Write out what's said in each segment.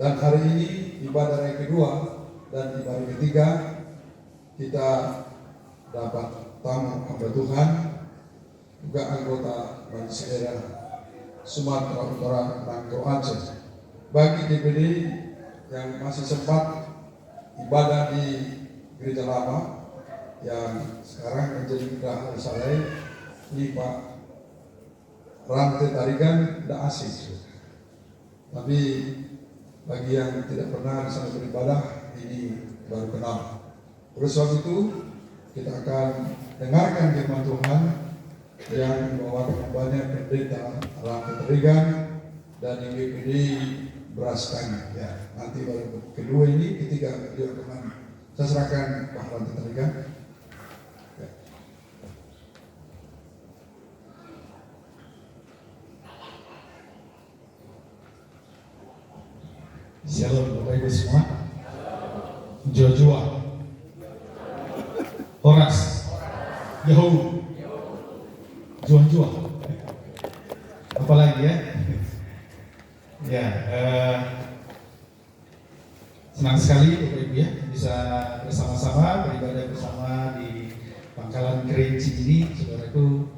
Dan hari ini ibadah yang kedua dan ibadah ketiga kita dapat tamu hamba Tuhan, juga anggota Majelis Daerah Sumatera Utara Nangko Aceh. Bagi DPD yang masih sempat ibadah di gereja lama yang sekarang menjadi Geraha Saleh, ini Pak Rantai Tarigan tidak asing. Tapi bagi yang tidak pernah di sana beribadah, ini baru kenal. Oleh sebab itu, kita akan dengarkan firman Tuhan yang membawakan hambanya Pendeta Rantai Tarigan dan yang DPD Beras Tangan. Ya, nanti baru kedua ini, ketiga beliau akan saya serahkan Pak Rantai Tarigan. Ya. Shalom Bapak Ibu semua. Joshua, Horas, Yahoo, Juan. Apa lagi ya? Ya, senang sekali Bapak Ibu ya bisa bersama-sama beribadah bersama di Pangkalan Kerinci ini, saudaraku.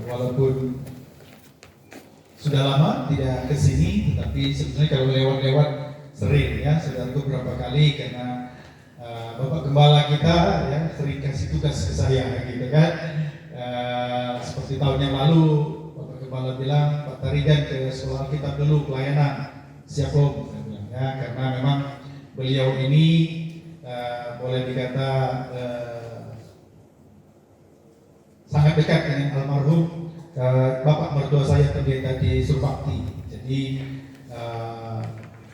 Walaupun sudah lama tidak ke sini, tetapi sebenarnya kalau lewat-lewat sering ya, saudaraku, beberapa kali karena Bapak Gembala kita ya sering kasih tugas ke saya gitu kan. Seperti tahun yang lalu Bapak Gembala bilang, Pak Tarigan ke sekolah kita dulu pelayanan. Siap Om, saya bilang ya, karena memang beliau ini boleh dikata sangat dekat dengan almarhum Bapak mertua saya pendeta di Surbakti. Jadi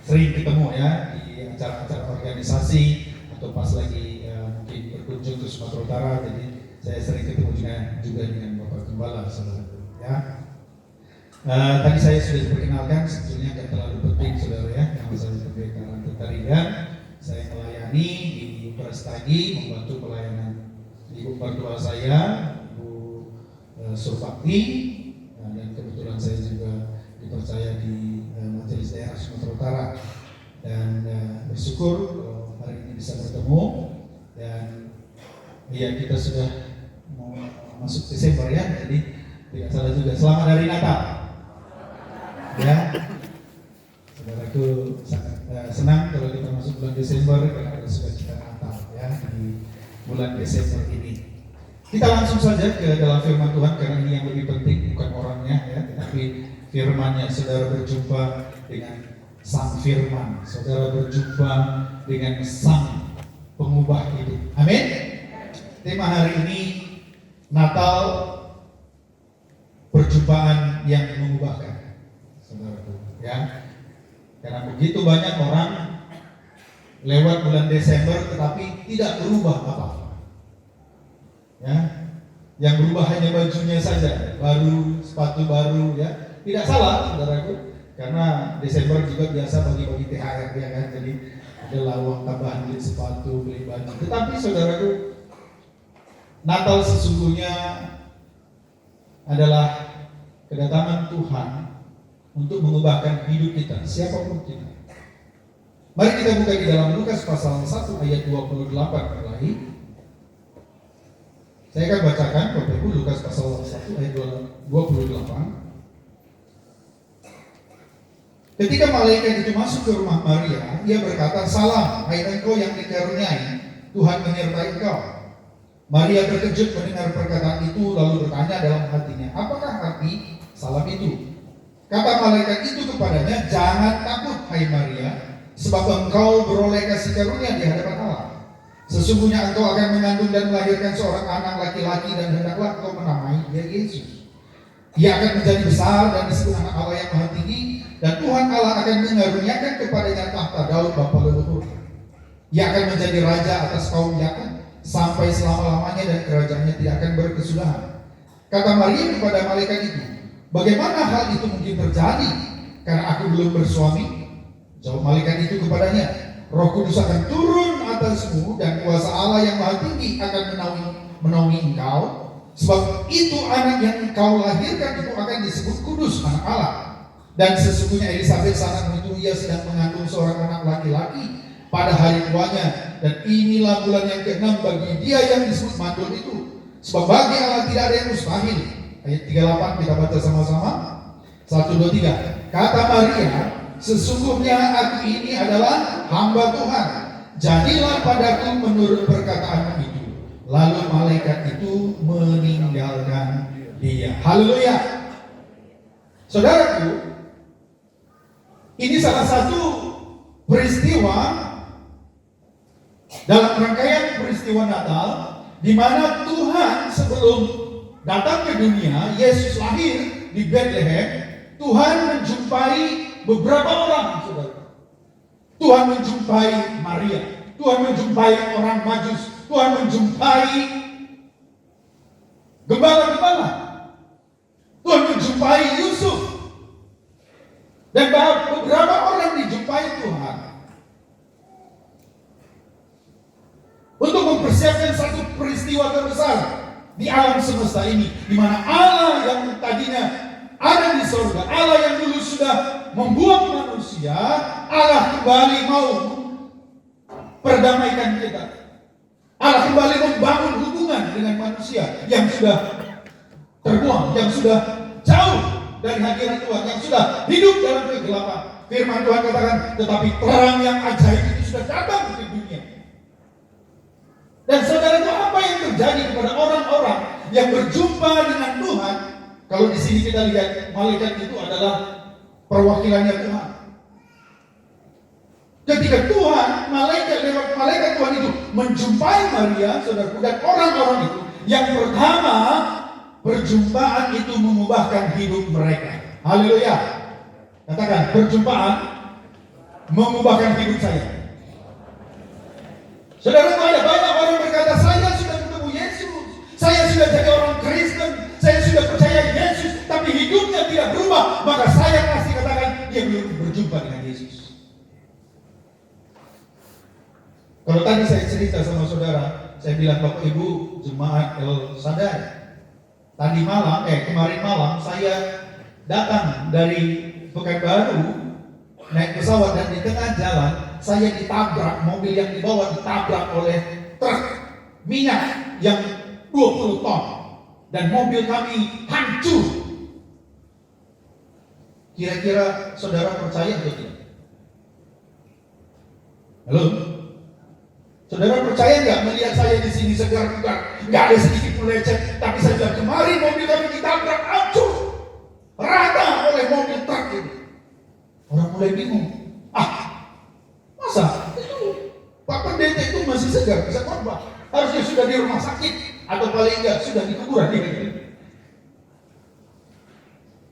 sering ketemu ya di acara-acara organisasi atau pas lagi mungkin berkunjung ke Sumatera Utara. Jadi saya sering ketemu juga dengan Bapak Gembala, saudara ya. Tadi saya sudah diperkenalkan, sebetulnya tidak terlalu penting saudara ya. Nama saya Pendeta Rantai Tarigan. Saya melayani di Prestagi, membantu pelayanan ibu mertua saya, Ibu Surbakti, dan kebetulan saya juga dipercaya di Majelis Daerah Sumatera Utara. Dan bersyukur hari ini bisa bertemu, dan ya kita sudah mau masuk Desember ya, jadi tidak salah juga. Selamat Hari Natal ya, saudaraku. Sangat senang kalau kita masuk bulan Desember karena ada sukacita Natal ya di bulan Desember ini. Kita langsung saja ke dalam firman Tuhan karena ini yang lebih penting, bukan orangnya ya, tetapi firman-Nya. Saudara berjumpa dengan Sang Firman, saudara berjumpa dengan Sang Pengubah hidup. Amin. Tema hari ini Natal, perjumpaan yang mengubahkan, saudaraku ya. Karena begitu banyak orang lewat bulan Desember tetapi tidak berubah apa-apa. Ya, yang berubah hanya bajunya saja, baru, sepatu baru ya. Tidak salah saudaraku, karena Desember juga biasa bagi-bagi THR ya kan. Jadi ada uang tambahan beli sepatu, beli baju. Tetapi saudaraku, Natal sesungguhnya adalah kedatangan Tuhan untuk mengubahkan hidup kita, siapapun kita. Mari kita buka di dalam Lukas pasal 1 ayat 28 mulai. Saya akan bacakan Bapak Ibu, Lukas pasal 1 ayat 28. Ketika malaikat itu masuk ke rumah Maria, ia berkata, "Salam, hai engkau yang dikaruniai, Tuhan menyertai engkau." Maria terkejut mendengar perkataan itu, lalu bertanya dalam hatinya, "Apakah arti salam itu?" Kata malaikat itu kepadanya, "Jangan takut, hai Maria, sebab engkau beroleh kasih karunia di hadapan Allah. Sesungguhnya engkau akan mengandung dan melahirkan seorang anak laki-laki, dan hendaklah engkau menamai dia Yesus. Ia akan menjadi besar dan disebut Anak Allah yang Maha Tinggi, dan Tuhan Allah akan mengaruniakan kepadanya tahta Daud bapa leluhurnya. Ia akan menjadi raja atas kaum Yakub sampai selama-lamanya, dan kerajaannya tidak akan berkesudahan." Kata Maria kepada malaikat itu, "Bagaimana hal itu mungkin terjadi, karena aku belum bersuami?" Jawab malaikat itu kepadanya, "Roh Kudus akan turun atasmu, dan kuasa Allah yang Maha Tinggi akan menaungi engkau. Sebab itu anak yang engkau lahirkan itu akan disebut kudus, anak Allah. Dan sesungguhnya Elisabet sangat itu ia sedang mengandung seorang anak laki-laki pada hari tuanya, dan inilah bulan yang ke-6 bagi dia yang disebut mandul itu. Sebab bagi Allah tidak ada yang mustahil. Ayat 38 kita baca sama-sama. 1, 2, 3. Kata Maria, sesungguhnya aku ini adalah hamba Tuhan. Jadilah padaku menurut perkataanmu itu. Lalu malaikat itu meninggalkan dia. Haleluya. Saudaraku, ini salah satu peristiwa dalam rangkaian peristiwa Natal, di mana Tuhan sebelum datang ke dunia, Yesus lahir di Bethlehem. Tuhan menjumpai beberapa orang, saudara. Tuhan menjumpai Maria, Tuhan menjumpai orang Majus, Tuhan menjumpai gembala-gembala, Tuhan menjumpai Yusuf, dan beberapa orang dijumpai Tuhan untuk mempersiapkan satu peristiwa terbesar di alam semesta ini, di mana Allah yang tadinya ada di surga, Allah yang dulu sudah membuang manusia, Allah kembali mau perdamaikan kita. Allah kembali membangun hubungan dengan manusia yang sudah terbuang, yang sudah jauh dari hadirat Tuhan, yang sudah hidup dalam kegelapan. Firman Tuhan katakan, tetapi terang yang ajaib itu sudah datang ke dunia. Dan saudara, apa yang terjadi kepada orang-orang yang berjumpa dengan Tuhan? Kalau di sini kita lihat, malaikat itu adalah perwakilannya Tuhan. Ketika Tuhan, malaikat Tuhan itu menjumpai Maria, saudaraku, dan orang-orang itu, yang pertama, perjumpaan itu mengubahkan hidup mereka. Haleluya. Katakan, perjumpaan mengubahkan hidup saya. Saudara, ada banyak orang berkata, saya sudah ketemu Yesus, saya sudah jadi orang Kristen, saya sudah percaya Yesus, tapi hidupnya tidak berubah. Maka saya pasti katakan, dia belum berjumpa dengan Yesus. Kalau tadi saya cerita sama saudara, saya bilang, Bapak Ibu jemaat El Sadai, kemarin malam saya datang dari Pekanbaru naik pesawat, dan di tengah jalan saya ditabrak, mobil yang dibawa ditabrak oleh truk minyak yang 20 ton, dan mobil kami hancur. Kira-kira saudara percaya atau tidak? Halo? Saudara percaya nggak melihat saya di sini segar bugar, nggak ada sedikit pun lecet, tapi saya bilang kemarin mobil kami ditabrak hancur, rata oleh mobil truk ini. Orang mulai bingung. Masa itu Pak Pendeta itu masih segar bisa khotbah? Harusnya sudah di rumah sakit atau paling enggak sudah di kuburan.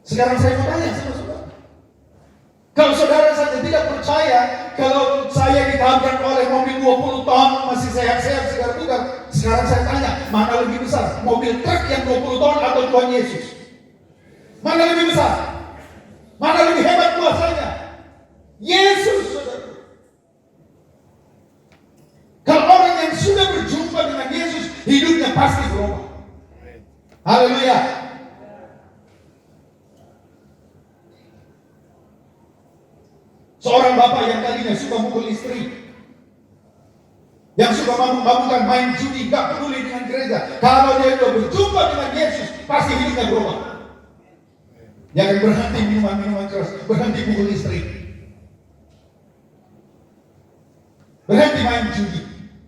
Sekarang saya mau tanya sama saudara, kalau saudara saja tidak percaya kalau saya ditabrak oleh mobil 20 ton masih sehat-sehat segar bugar, sekarang saya tanya, mana lebih besar, mobil truk yang 20 ton atau Tuhan Yesus? Mana lebih besar? Mana lebih hebat kuasanya? Yesus, saudara. Kalau orang yang sudah berjumpa dengan Yesus, hidupnya pasti berubah. Haleluya. Seorang bapak yang tadinya suka mukul istri, yang suka mabuk-mabukan, main judi, gak peduli dengan gereja, kalau dia sudah berjumpa dengan Yesus, pasti hidupnya berubah. Dia akan berhenti minuman keras, berhenti mukul istri, berhenti main judi,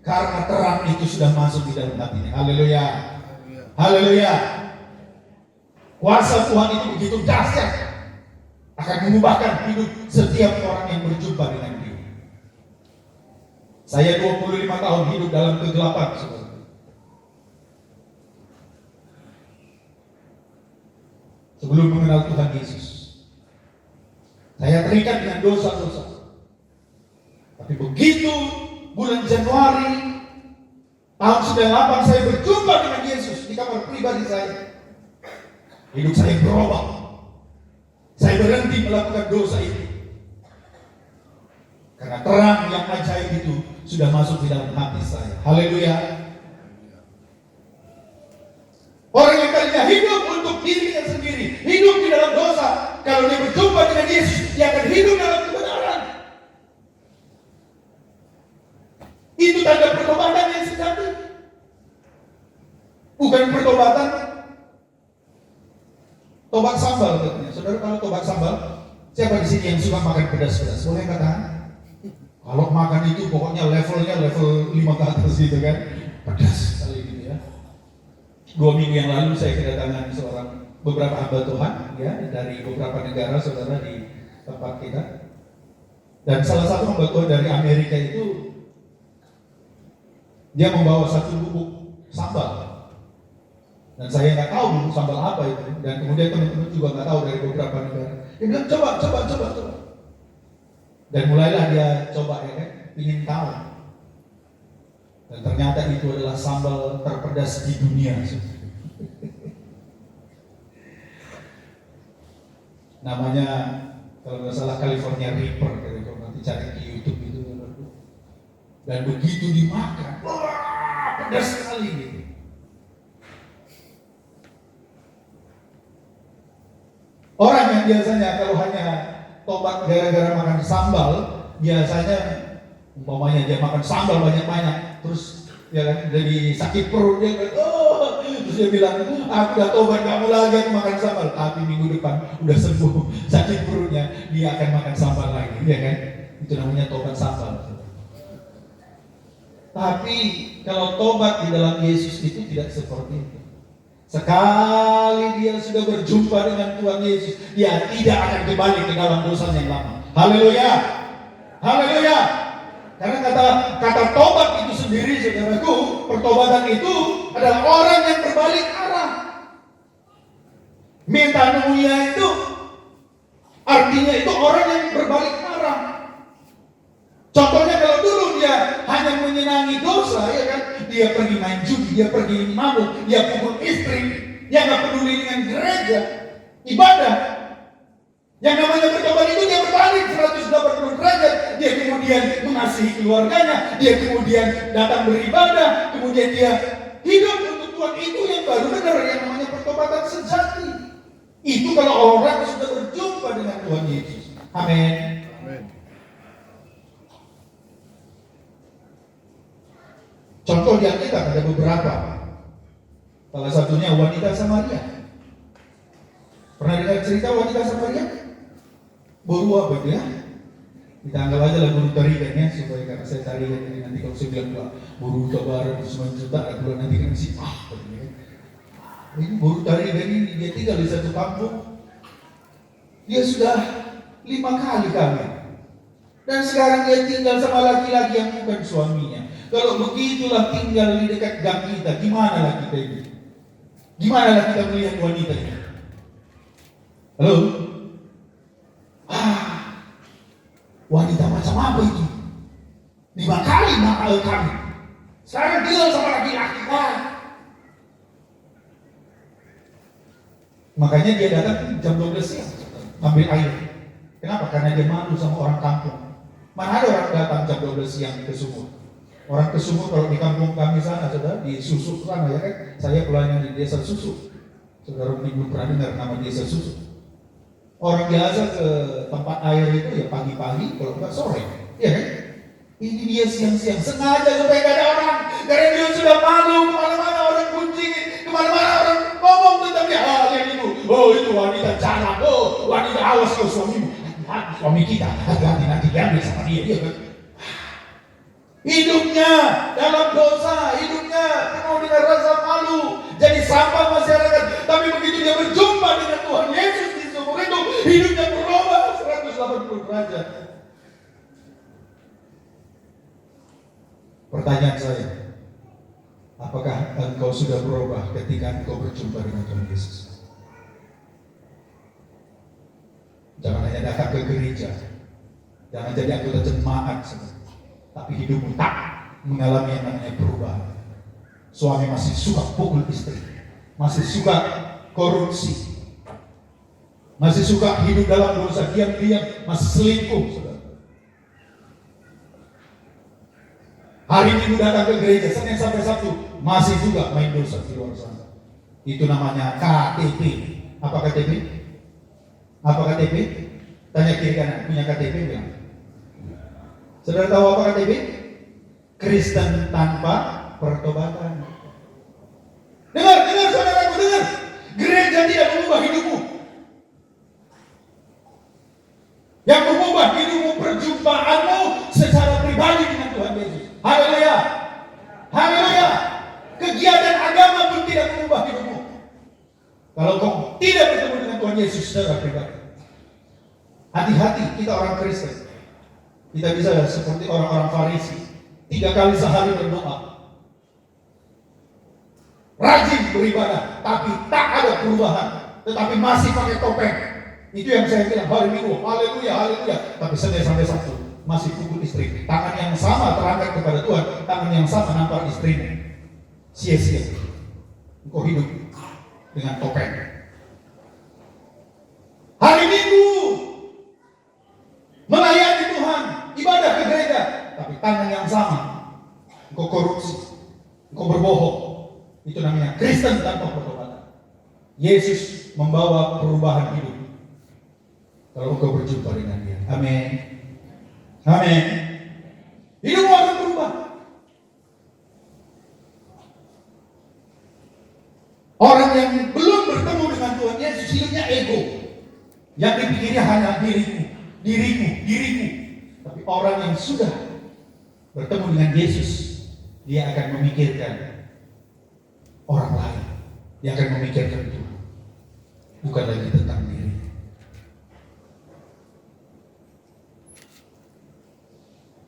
karena terang itu sudah masuk di dalam hatinya. Haleluya. Haleluya. Kuasa Tuhan itu begitu dahsyat, akan mengubahkan hidup setiap orang yang berjumpa dengan dia. Saya 25 tahun hidup dalam kegelapan, saudara. Sebelum mengenal Tuhan Yesus, saya terikat dengan dosa-dosa. Tapi begitu bulan Januari tahun 98 saya berjumpa dengan Yesus di kamar pribadi saya, hidup saya berubah. Saya berhenti melakukan dosa itu, karena terang yang ajaib itu sudah masuk di dalam hati saya. Haleluya. Orang yang tadinya hidup untuk dirinya sendiri, hidup di dalam dosa, kalau dia berjumpa dengan pertobatan, tobat sambal katanya. Saudara, kalau tobat sambal, siapa di sini yang suka makan pedas-pedas? Boleh katakan? Kalau makan itu pokoknya levelnya level 5 ke atas gitu kan. Pedas sekali gitu ya. 2 minggu yang lalu saya kedatangan beberapa hamba Tuhan ya dari beberapa negara, saudara, di tempat kita. Dan salah satu hamba Tuhan dari Amerika itu dia membawa satu bubuk sambal. Dan saya nggak tahu bubuk sambal apa itu. Dan kemudian teman-teman juga nggak tahu dari beberapa negara. Dia bilang coba. Dan mulailah dia coba ya kan, ingin tahu. Dan ternyata itu adalah sambal terpedas di dunia. Namanya kalau nggak salah California Reaper, kalau nanti cari di YouTube itu. Dan begitu dimakan, wah, pedas sekali gitu. Orang yang biasanya kalau hanya tobat gara-gara makan sambal, biasanya umpamanya dia makan sambal banyak-banyak, terus ya kan jadi sakit perut, dia kan, terus dia bilang, aku udah tobat, gak mau lagi aku makan sambal. Tapi minggu depan udah sembuh sakit perutnya, dia akan makan sambal lagi, ya kan? Itu namanya tobat sambal. Tapi kalau tobat di dalam Yesus itu tidak seperti itu. Sekali dia sudah berjumpa dengan Tuhan Yesus, dia tidak akan kembali ke dalam dosa yang lama. Haleluya, haleluya. Karena kata tobat itu sendiri, saudaraku, pertobatan itu adalah orang yang berbalik arah. Metanoia itu artinya itu orang yang berbalik arah. Contohnya kalau dulu dia hanya menyenangi dosa, ya kan? Dia pergi main judi, dia pergi mabuk, dia pukul istri, dia nggak peduli dengan gereja, ibadah. Yang namanya bertobat itu dia berbalik 180 derajat. Dia kemudian mengasihi keluarganya, dia kemudian datang beribadah, kemudian dia hidup untuk Tuhan. Itu yang baru benar, yang namanya pertobatan sejati. Itu kalau orang sudah berjumpa dengan Tuhan Yesus. Amin. Contoh di Alkitab ada beberapa. Salah satunya wanita Samaria. Pernah dengar cerita wanita Samaria? Buru apa itu ya? Kita anggap aja lah buru tarikan ya, supaya karena saya tarikan ini nanti kalau saya bilang buru tabaran semua juta, aku nanti kan si ini buru tarikan ini dia tinggal di satu kampung. Dia sudah 5 kali kawin. Dan sekarang dia tinggal sama laki-laki yang bukan suaminya. Kalau begitulah tinggal di dekat gang kita, gimana lah kita ini? Gimana lah kita melihat wanita ini? Halo? Wanita macam apa itu? 5 kali kami. Sekarang tinggal sama laki-laki. Makanya dia datang jam 12 siang, ambil air. Kenapa? Karena dia malu sama orang kampung. Mana ada orang datang jam 12 siang ke sumur? Orang ke sumur kalau di kampung kami sana, saudara, di Susuk sana ya kan? Saya pelayan di desa Susuk. Saudara mungkin belum pernah dengar nama desa Susuk. Orang biasa ke tempat air itu ya pagi-pagi, kalau enggak sore, ya kan? Ini dia siang-siang, sengaja supaya gak ada orang. Karena dia sudah malu, kemana-mana orang kuncingin, kemana-mana orang ngomong tentang dia. Yang itu, itu wanita jalan, wanita awas kau suamimu. Hati suami kita, hati-hati nanti diambil sama dia kan? Hidupnya dalam dosa, hidupnya penuh dengan rasa malu, jadi sampah masyarakat. Tapi begitu dia berjumpa dengan Tuhan Yesus di sumur itu, hidupnya berubah 180 derajat. Pertanyaan saya, apakah engkau sudah berubah ketika engkau berjumpa dengan Tuhan Yesus? Jangan hanya datang ke gereja, jangan jadi anggota jemaat, tapi hidupmu tak mengalami yang namanya perubahan. Suami masih suka pukul istri, masih suka korupsi, masih suka hidup dalam dosa, diam-diam masih selingkuh. Hari Minggu datang ke gereja, Senin sampai Sabtu masih juga main dosa di luar sana. Itu namanya KTP. Apa KTP? Apa KTP? Tanya kiri kanan, punya KTP bilang. Saudara tahu apa KTP? Kristen tanpa pertobatan. Dengar saudara. gereja tidak mengubah hidupmu. Yang mengubah hidupmu perjumpaanmu secara pribadi dengan Tuhan Yesus. Haleluya. Haleluya. Kegiatan agama pun tidak mengubah hidupmu. Kalau kau tidak bertemu dengan Tuhan Yesus secara pribadi. Hati-hati, kita orang Kristen. Kita bisa seperti orang-orang Farisi. 3 kali sehari berdoa. Rajin beribadah, tapi tak ada perubahan. Tetapi masih pakai topeng. Itu yang saya bilang hari Minggu, haleluya, haleluya. Tapi Senin sampai Sabtu masih pukul istri. Tangan yang sama terangkat kepada Tuhan, tangan yang sama nampar istrimu. Sia-sia. Engkau hidup dengan topeng. Hari Minggu melayani Tuhan, ibadah ke gereja, tapi tangan yang sama engkau korupsi, engkau berbohong. Itu namanya Kristen tanpa pertobatan. Yesus membawa perubahan hidup kalau engkau berjumpa dengan Dia. Amin. Amin. Hidupmu akan berubah. Orang yang belum bertemu dengan Tuhan Yesus hidupnya ego. Yang dipikirnya hanya diriku. Tapi orang yang sudah bertemu dengan Yesus, dia akan memikirkan orang lain. Dia akan memikirkan Tuhan, bukan lagi tentang diri.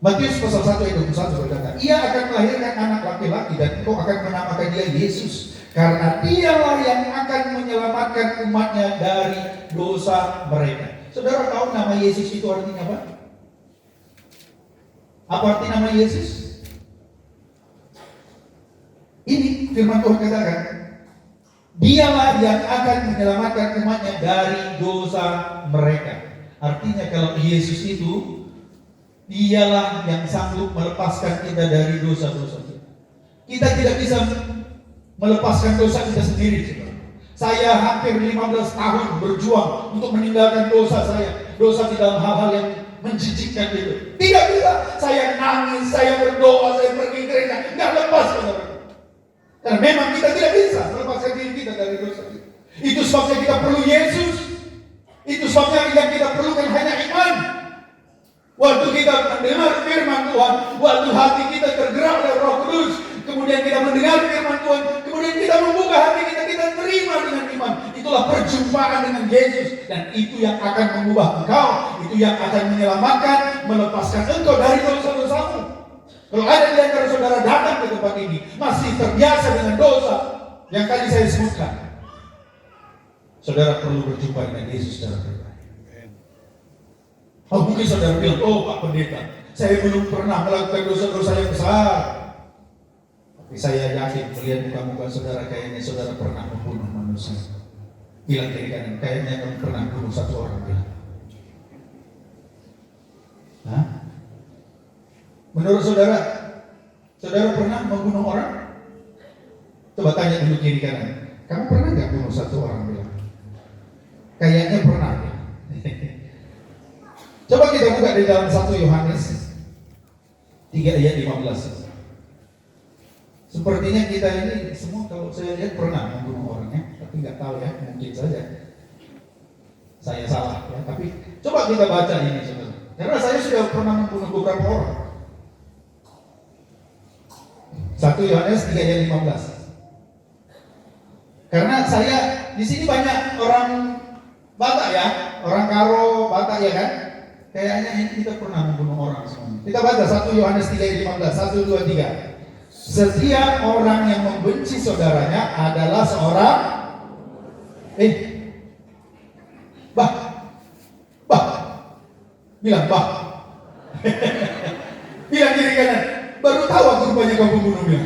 Matius pasal 1 ayat 21 berkata, ia akan melahirkan anak laki-laki dan engkau akan menamakan dia Yesus, karena dialah yang akan menyelamatkan umatnya dari dosa mereka. Saudara tahu nama Yesus itu artinya apa? Apa arti nama Yesus? Ini firman Tuhan katakan, dialah yang akan menyelamatkan umatnya dari dosa mereka. Artinya kalau Yesus itu, dialah yang sanggup melepaskan kita dari dosa-dosa kita. Kita tidak bisa melepaskan dosa kita sendiri. Saya hampir 15 tahun berjuang untuk meninggalkan dosa saya. Dosa di dalam hal-hal yang menjijikkan itu. Tidak bisa. Saya nangis, saya berdoa, saya pergi gereja, nggak lepas. Karena memang kita tidak bisa melepaskan diri kita dari dosa kita. Itu sebabnya kita perlu Yesus. Itu sebabnya yang kita perlukan hanya iman. Waktu kita mendengar firman Tuhan, waktu hati kita tergerak oleh Roh Kudus, kemudian kita mendengar firman Tuhan, kemudian kita membuka hati kita terima dengan iman. Itulah perjumpaan dengan Yesus, dan itu yang akan mengubah engkau, itu yang akan menyelamatkan, melepaskan engkau dari dosa-dosamu. Kalau ada di antara saudara datang ke tempat ini masih terbiasa dengan dosa yang tadi saya sebutkan, saudara perlu berjumpa dengan Yesus secara pribadi. Oh, mungkin saudara bilang, oh Pak Pendeta, saya belum pernah melakukan dosa-dosa yang besar. Tapi saya yakin melihat muka-muka saudara, kayaknya saudara pernah membunuh manusia. Bilang kiri kanan, kayaknya kamu pernah bunuh satu orang. Bilang. Hah? Menurut saudara, saudara pernah membunuh orang? Coba tanya dulu kiri kanan, kamu pernah nggak bunuh satu orang? Bilang. Kayaknya pernah. Ya? Coba kita buka di dalam 1 Yohanes 3 ayat 15. Sepertinya kita ini semua kalau saya lihat pernah membunuh orangnya, tapi nggak tahu ya, mungkin saja saya salah ya. Tapi coba kita baca ini saudara, karena saya sudah pernah membunuh beberapa orang. 1 Yohanes 3 ayat 15. Karena saya di sini banyak orang Batak ya, orang Karo, Batak ya kan. Kayaknya ini kita pernah membunuh orang semuanya. Kita baca 1 Yohanes 3 ayat 15, 1, 2, 3. Setiap orang yang membenci saudaranya adalah seorang bilang bilang kiri kanan, baru tahu aku rupanya kau pembunuhnya.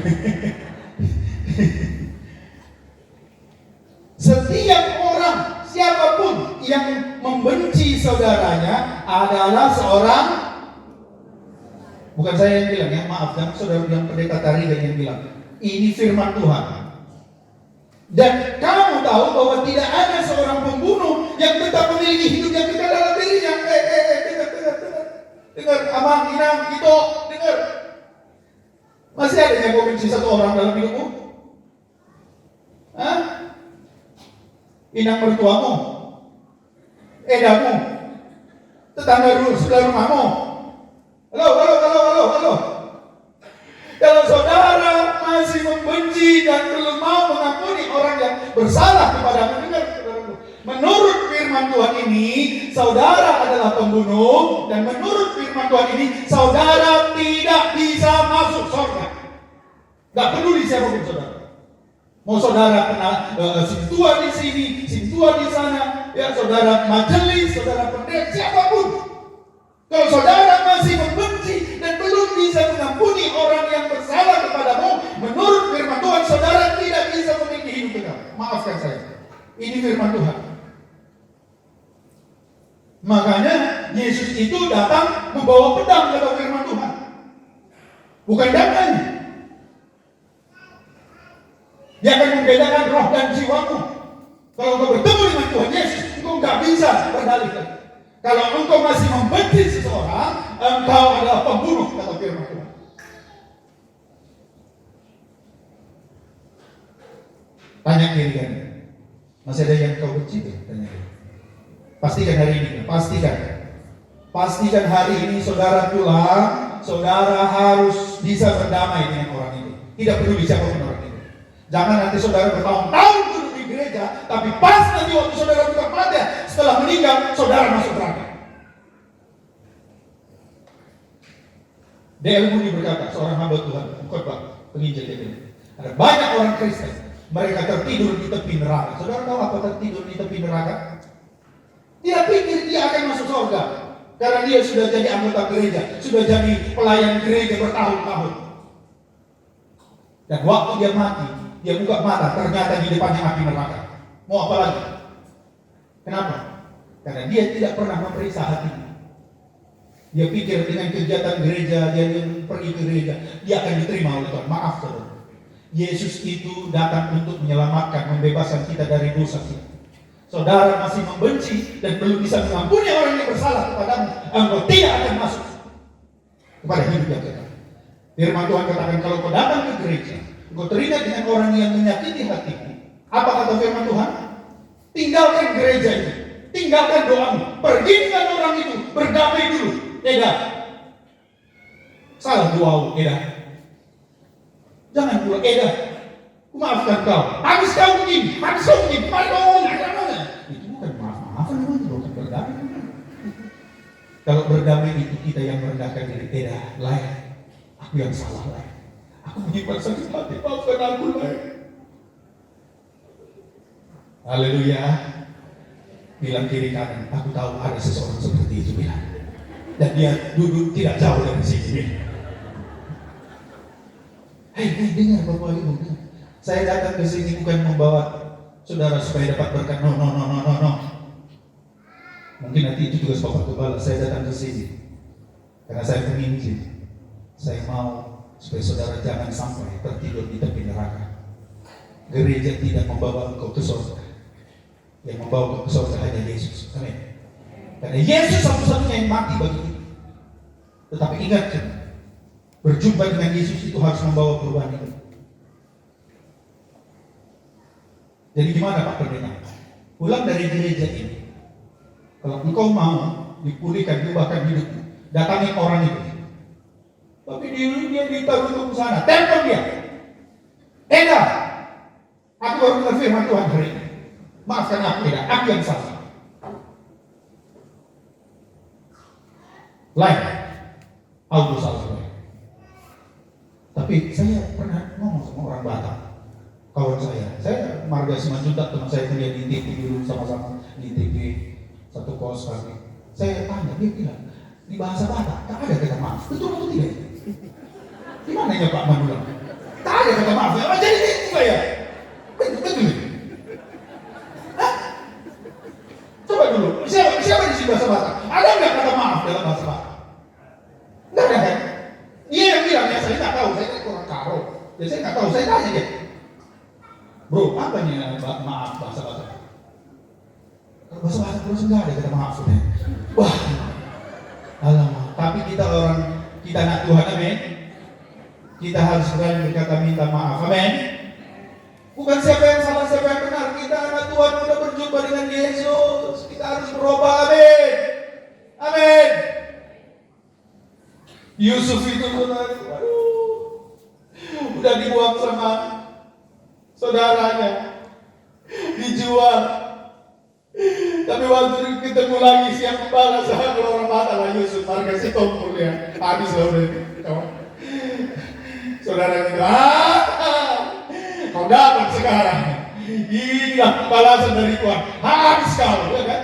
Setiap orang, siapapun yang membenci saudaranya adalah seorang, bukan saya yang bilang ya, maaf kan saudara bilang pendeta tari yang bilang, ini firman Tuhan. Dan kamu tahu bahwa tidak ada seorang pembunuh yang tetap memiliki hidup yang kekal dalam dirinya. Dengar, abang, inang, gitu, dengar. Masih ada yang kau benci satu orang dalam hidupmu? Hah? inang mertuamu, edamu, tetangga sebelah rumahmu. Halo. Kalau saudara masih membenci dan belum mau mengampuni orang yang bersalah kepadamu, dengar saudaraku. Menurut firman Tuhan ini, saudara adalah pembunuh, dan menurut firman Tuhan ini, saudara tidak bisa masuk surga. Gak peduli siapapun saudara. Mau saudara kenal sintua di sini, sintua di sana, ya saudara majelis, saudara pendeta, siapapun. Kalau saudara masih membenci dan belum bisa mengampuni orang yang bersalah kepadamu, menurut firman Tuhan, saudara tidak bisa memiliki hidup kekal. Maafkan saya. Ini firman Tuhan. Makanya Yesus itu datang membawa pedang, kata firman Tuhan. Bukan damai. Dia akan membedakan roh dan jiwamu. Kalau engkau bertemu dengan Tuhan Yesus, engkau nggak bisa berdalih lagi. Kalau engkau masih membenci seseorang, engkau adalah pembunuh, kata firman Tuhan. Tanya diri kan, masih ada yang kau benci? Tanya diri. Pastikan hari ini, pastikan hari ini saudara pulang, saudara harus bisa berdamai dengan orang itu. Tidak peduli siapapun orang itu. Jangan nanti saudara bertahun-tahun duduk di gereja, tapi pas nanti waktu saudara buka mata, setelah meninggal, saudara masuk neraka. D.L. Moody berkata, seorang hamba Tuhan, khotbah penginjil dia, ada banyak orang Kristen, mereka tertidur di tepi neraka. Saudara tahu apa tertidur di tepi neraka? Dia pikir dia akan masuk surga, karena dia sudah jadi anggota gereja, sudah jadi pelayan gereja bertahun-tahun. Dan waktu dia mati, dia buka mata, ternyata di depannya api neraka. Mau apa lagi? Kenapa? Karena dia tidak pernah memeriksa hatinya. Dia pikir dengan kegiatan gereja, dia pergi ke gereja, dia akan diterima oleh Tuhan. Maaf saudara, Yesus itu datang untuk menyelamatkan, membebaskan kita dari dosa kita. Saudara masih membenci dan belum bisa mengampuni orang yang bersalah kepadamu, engkau tidak akan masuk kepada hidup yang kekal. Firman Tuhan katakan, kalau kau datang ke gereja, engkau teringat dengan orang yang menyakiti hatimu. Apa kata firman Tuhan? Tinggalkan gereja itu, tinggalkan doamu, pergi dengan orang itu, berdamai dulu. Eda, salah doamu, Eda. Jangan pula, Eda, maafkan kau. Habis kau begini, mari dong. Itu bukan maaf-maafan, itu bukan berdamai. Kalau berdamai itu kita yang merendahkan diri, Eda, layak. Aku yang salah, layak. Aku menyimpan sakit hati, maafkan aku, layak. Haleluya. Bilang kiri kanan, aku tahu ada seseorang seperti itu, bilang. Dan dia duduk tidak jauh dari sini. Hei, dengar Bapak Ibu. Saya datang ke sini bukan membawa saudara supaya dapat berkat. No. Mungkin nanti itu juga Bapak Gembala. Saya datang ke sini karena saya penginjil. Saya mau supaya saudara jangan sampai tertidur di tepi neraka. Gereja tidak membawa engkau ke surga. Yang membawa engkau ke surga hanya Yesus. Amin. Karena Yesus satu-satunya yang mati bagi kita. Tetapi ingat, berjumpa dengan Yesus itu harus membawa perubahan itu. Jadi gimana Pak Pendeta? Pulang dari gereja ini, kalau engkau mau dipulihkan, diubahkan hidupmu, datangi orang itu. Tapi dia ditaruh ke sana, telepon dia. Eda, aku baru dengar firman Tuhan hari ini. Maafkan aku, Eda, aku yang salah. Lain, auto salah. Tapi saya pernah ngomong sama orang Batak, kawan saya Marga Simanjuntak, teman saya kuliah di TV dulu sama-sama di TV satu kos kami. Saya tanya, dia bilang di bahasa Batak tak ada kata maaf, betul atau tidak? Gimana ya Pak Manulang? Tak ada kata maaf, jadi itu saya betul. Hah? Coba dulu, siapa di sini bahasa Batak? Ada nggak kata maaf dalam bahasa Batak? Nggak ada kan? Dia yang bilang, ya saya nggak tahu, saya kan orang Karo. Ya saya nggak tahu, saya tanya dia. Bro, apa nih maaf bahasa Batak? Kalau bahasa Batak terus nggak ada kata maaf. Wah, alamak. Tapi kita anak Tuhan, amin. Kita harus berani berkata minta maaf, amin. Bukan siapa yang salah, siapa yang benar. Kita anak Tuhan udah berjuang berjumpa dengan Yesus, kita harus berubah. Amin. Amin. Yusuf itu saudara, udah dibuang sama saudaranya, dijual. Tapi waktu ketemu lagi siap membalas, kalau orang mata lah Yusuf, harga si tompul ya, habis lah udah. Saudara itu, kau dapat sekarang. Inilah pembalasan dari Tuhan. Habis kau, ya kan?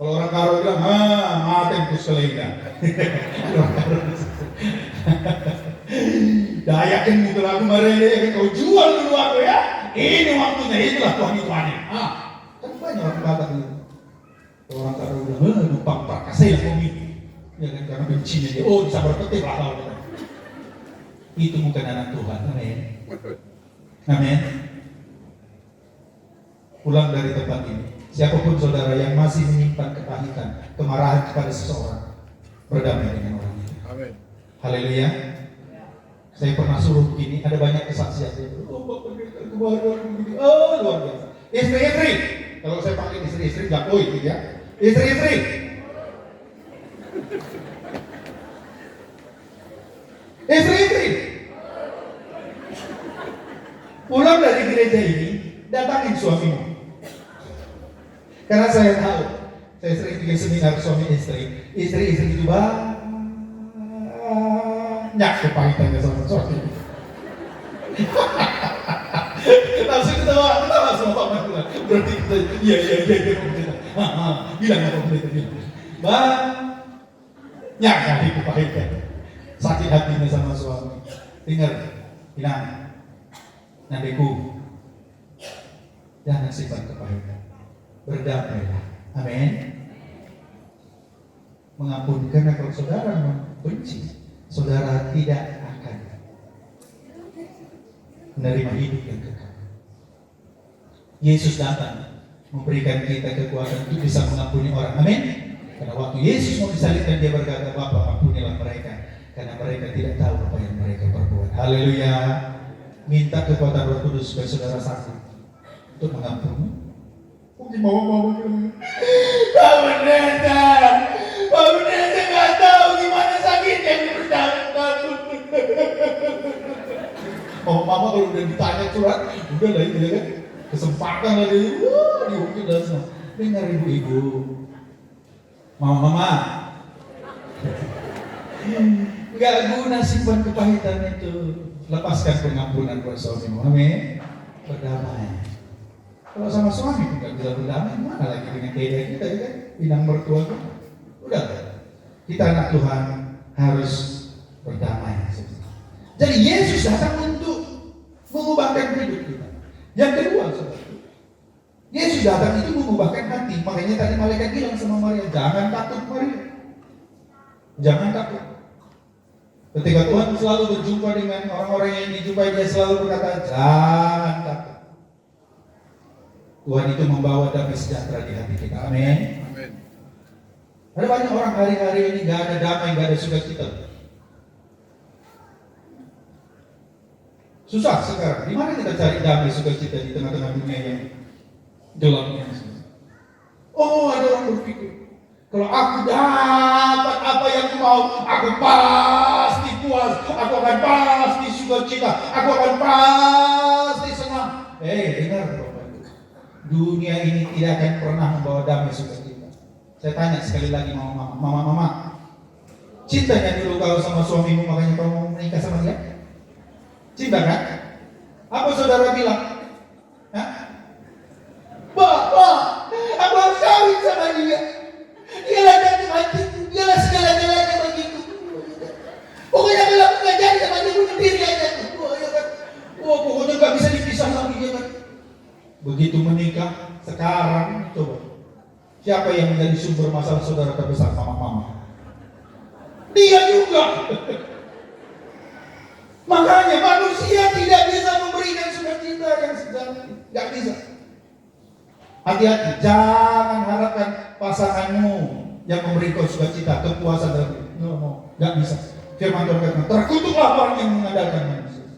Kalau orang karo bilang, maten ku selenda. Dayakin muka aku mereka, kau jual dulu aku ya. Ini waktunya, itulah Tuhan itu aneh. Kan banyak orang kata gitu. Kalau orang karo bilang, numpang prakasai lah komiti. Ya kan, karena bencinya dia, bisa berpetik lah kau. Itu bukan anak Tuhan, amin. Amin. Pulang dari tempat ini, siapapun saudara yang masih menyimpan kepahitan, kemarahan kepada seseorang, berdamai dengan orang itu. Amin. Haleluya. Saya pernah suruh begini, ada banyak kesaksian. Luar biasa. Istri-istri, kalau saya panggil istri-istri, nggak boleh gitu ya. Istri-istri. Istri-istri. Pulang dari gereja ini, datangin suamimu. Karena saya tahu, saya sering bikin seminar suami istri itu banyak kepahitannya sama suami. Langsung ketawa sama Pak Markulah. Berarti kita, iya, bilang apa pendeta bilang. Banyak kali kepahitan, sakit hatinya sama suami. Dengar, bilang, nabiku, jangan simpan kepahitan. Berdamailah, amin. Mengampuni, karena kalau saudara membenci, saudara tidak akan menerima hidup yang kekal. Yesus datang memberikan kita kekuatan untuk bisa mengampuni orang, amin. Karena waktu Yesus mau disalibkan, dia berkata, Bapa, ampunilah mereka, karena mereka tidak tahu apa yang mereka perbuat. Haleluya. Minta kekuatan Roh Kudus supaya saudara sanggup untuk mengampuni. Mungkin mau Pak Pendeta nggak tahu gimana sakitnya bertahun-tahun. Mama kalau udah ditanya curhat, udah lah itu ya kan, kesempatan lagi, diungkit dan semua. Dengar ibu-ibu, mama, nggak guna simpan kepahitan itu. Lepaskan pengampunan buat suamimu, amin. Berdamai. Kalau sama suami juga bisa berdamai, mana lagi dengan keindahan kita ya kan? Pinang mertua kita. Udah, kita anak Tuhan harus berdamai. Jadi Yesus datang untuk mengubahkan hidup kita. Yang kedua, Yesus datang itu mengubahkan hati. Makanya tadi malaikat bilang sama Maria, jangan takut Maria. Jangan takut. Ketika Tuhan selalu berjumpa dengan orang-orang yang dijumpai, dia selalu berkata, jangan takut. Tuhan itu membawa damai sejahtera di hati kita. Amin. Amin. Ada banyak orang hari-hari ini gak ada damai, gak ada sukacita. Susah sekarang. Di mana kita cari damai sukacita di tengah-tengah dunia yang gelap ini? Oh, ada orang berpikir, kalau aku dapat apa yang aku mau, aku pasti puas, aku akan pasti sukacita, aku akan pasti senang. Dengar Bapak. Dunia ini tidak akan pernah membawa damai sukacita. Saya tanya sekali lagi mama, cintanya dulu kau sama suamimu makanya kau mau menikah sama dia? Cinta kan? Apa saudara bilang? Bapak, aku harus kawin sama dia. Dialah jantung hatiku, dialah segala-galanya bagiku. Pokoknya kalau aku gak jadi sama dia, bunuh diri aja. Pokoknya gak bisa dipisah lagi dia kan. Begitu menikah, sekarang coba, siapa yang menjadi sumber masalah saudara terbesar? Mama. Dia juga. Makanya manusia tidak bisa memberikan sukacita yang sejati. Gak bisa. Hati-hati, jangan harapkan pasanganmu yang memberi kau sukacita, kepuasan dan no, gak bisa. Firman Tuhan kata, terkutuklah orang yang mengandalkan manusia.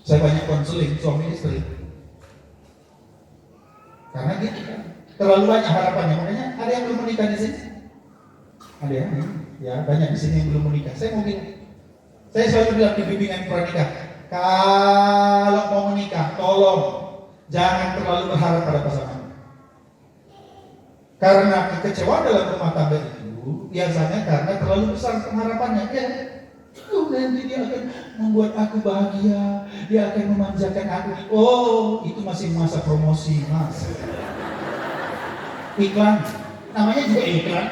Saya banyak konseling suami istri. Karena gitu kan, terlalu banyak harapannya. Makanya ada yang belum menikah di sini. Ada ya banyak di sini yang belum menikah. Saya selalu bilang di bimbingan pranikah, kalau mau menikah, tolong jangan terlalu berharap pada pasangan. Karena kekecewaan dalam rumah tangga itu biasanya karena terlalu besar pengharapannya. Ya, nanti dia akan membuat aku bahagia, dia akan memanjakan aku. Oh, itu masih masa promosi, Mas. Iklan, namanya juga iklan.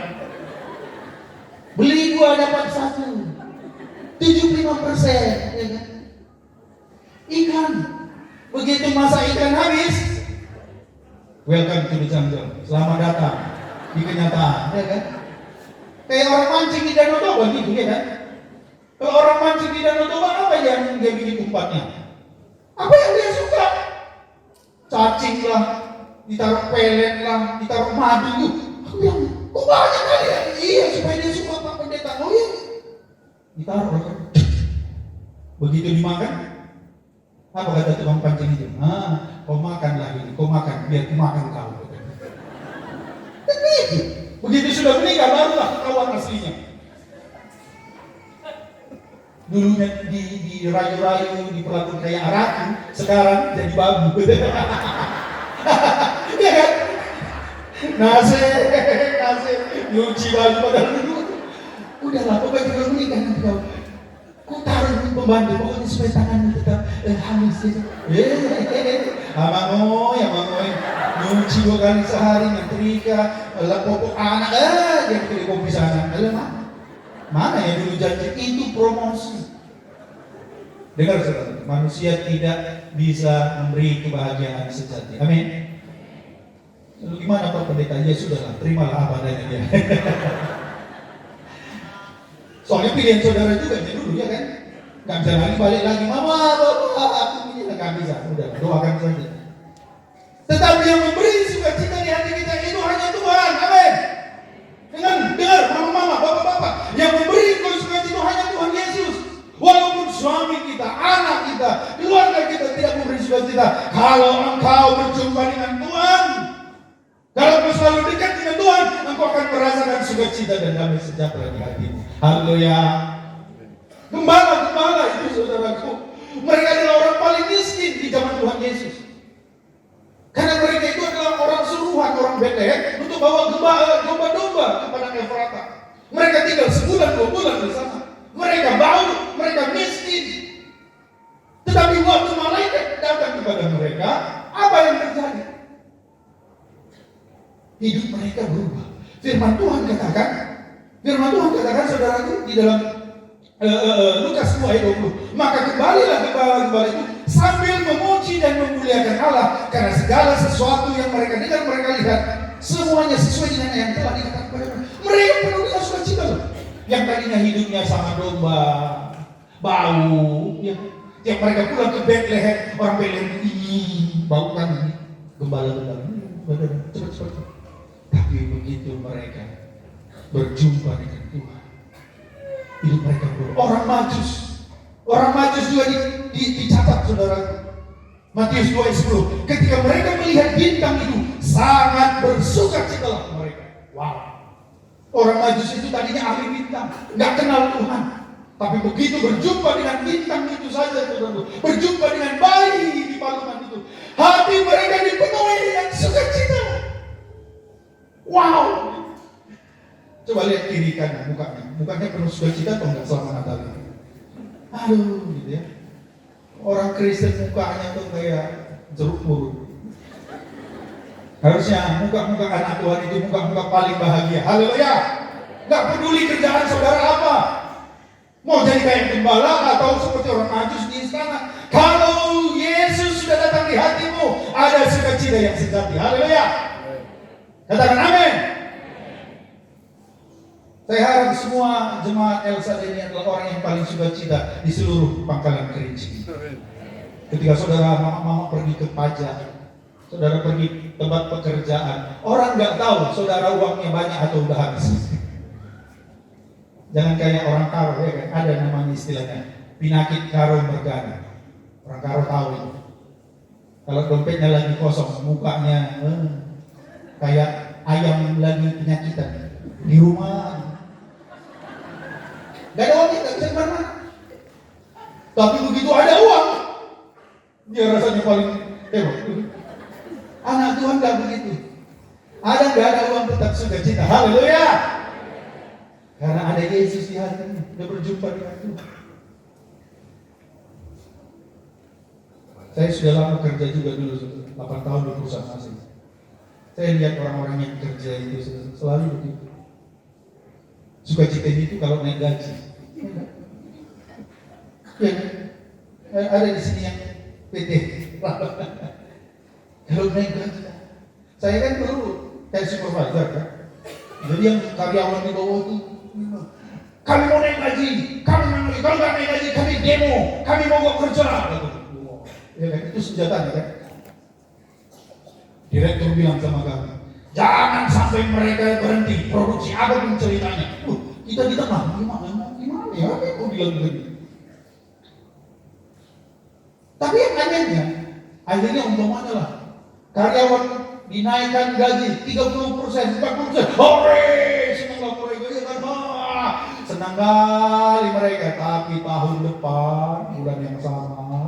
Beli 2 dapat 1, 75%, ya kan? Iklan. Begitu masa iklan habis, welcome to the jungle. Selamat datang di kenyataan, ya kan? Kayak orang mancing di Danau Toba gitu, ya kan? Kalau orang mancing di Danau Toba, apa yang dia bikin umpannya? Apa yang dia suka? Cacing lah, ditaruh pelet lah, ditaruh madu. Aku bilang, kok banyak kali ya? Iya, supaya dia suka Pak Pendeta. Oh iya, ditaruh kan? Begitu dimakan, apa kata tukang pancing itu? Kau makanlah ini, kau makan, biar ku makan kau. Begitu sudah menikah, barulah kawan aslinya. Dulunya dirayu-rayu, diperlakukan kayak ratu, sekarang jadi babu. Iya kan? Nasi, nyuci baju padahal dulu. Udahlah, pokoknya kalau menikah nanti kau taruh pembantu, pokoknya supaya tanganmu tetap halus gitu. Amangoy, nyuci 2 kali sehari, nyetrika, popok anak, dia pilih kopi sana. Mana yang dulu janji itu promosi. Dengar saudara, manusia tidak bisa memberi kebahagiaan sejati. Amin. Lalu gimana Pak Pendeta? Ya sudahlah, terimalah apa adanya dia. Soalnya pilihan saudara juga dia dulu, ya kan? Gak bisa lagi balik lagi, mama, bapak, aku ini gak bisa. Udah, doakan saja. Tetapi yang memberi sukacita di hati kita itu hanya Tuhan. Amin. Dengar, mama, bapak-bapak, yang memberi sukacita itu hanya Tuhan Yesus. Walaupun suami kita, anak kita, keluarga kita tidak memberi sukacita, kalau engkau berjumpa dengan Tuhan, kalau engkau selalu dekat dengan Tuhan, engkau akan merasakan sukacita dan damai sejahtera di hatimu. Haleluya. Gembala itu saudaraku, mereka adalah orang paling miskin di zaman Tuhan Yesus. Karena mereka itu adalah orang suruhan, orang Betlehem untuk bawa domba-domba kepada Efrata. Mereka tinggal sebulan 2 bulan di sana. Mereka bau, mereka miskin. Tetapi waktu malaikat datang kepada mereka, apa yang terjadi? Hidup mereka berubah. Firman Tuhan katakan saudaraku di dalam Lukas 2 ayat 20. Maka kembalilah gembala-gembala itu sambil memuji dan memuliakan Allah karena segala sesuatu yang mereka dengar, mereka lihat, semuanya sesuai dengan yang telah dikatakan kepada mereka. Mereka penuh dengan sukacita loh. Yang tadinya hidupnya sama domba, bau, ya. Yang mereka pulang ke Bethlehem, orang Bethlehem ini bau kan gembala-gembala. Cepat. Tapi begitu mereka berjumpa dengan Tuhan, hidup mereka berubah. Orang majus juga dicatat saudara. Matius 2:10. Ketika mereka melihat bintang itu, sangat bersukacitalah mereka. Wow. Orang majus itu tadinya ahli bintang, nggak kenal Tuhan. Tapi begitu berjumpa dengan bintang itu saja, saudara, berjumpa dengan bayi di palungan itu, hati mereka dipenuhi dengan sukacita. Wow. Coba lihat kiri kanan mukanya penuh sukacita atau enggak selama Natal ini? Aduh, gitu ya. Orang Kristen mukanya tuh kayak jeruk purut. Harusnya muka-muka anak Tuhan itu muka-muka paling bahagia. Haleluya. Gak peduli kerjaan saudara apa, mau jadi kayak gembala atau seperti orang majus di istana. Kalau Yesus sudah datang di hatimu, ada sukacita yang sejati. Haleluya. Katakan amin. Saya harap semua jemaat Elsa ini adalah orang yang paling sukacita di seluruh Pangkalan Kerinci. Ketika saudara mama pergi ke pajak, saudara pergi tempat pekerjaan, orang nggak tahu saudara uangnya banyak atau udah habis. Jangan kayak orang karo, ya kan? Ada namanya istilahnya penyakit karo mergana. Orang karo tahu itu. Kalau dompetnya lagi kosong, mukanya kayak ayam lagi penyakitan di rumah. Gak ada uang, gak bisa kemana. Tapi begitu ada uang, dia rasanya paling hebat. Anak Tuhan gak begitu. Ada gak ada uang tetap sukacita. Haleluya. Karena ada Yesus di hatinya, dia berjumpa dengan Tuhan. Saya sudah lama kerja juga dulu, 8 tahun di perusahaan asing. Saya lihat orang-orang yang kerja itu selalu begitu. Sukacita itu kalau naik gaji. Ya, ada di sini yang PT. Kalau naik gaji, saya kan dulu kayak supervisor kan. Jadi yang karyawan di bawah itu, kami mau naik gaji, kami mau naik, kalau nggak naik gaji kami demo, kami mau gak kerja. Ya kan, itu senjatanya kan. Direktur bilang sama kami, jangan sampai mereka berhenti produksi apapun ceritanya. Kita di tengah, gimana ya? Aku bilang begitu. Tapi yang anehnya, akhirnya umpamanya lah, karyawan dinaikkan gaji 30%, 40%. Hore, senang mereka ya kan? Senang kali mereka. Tapi tahun depan, bulan yang sama,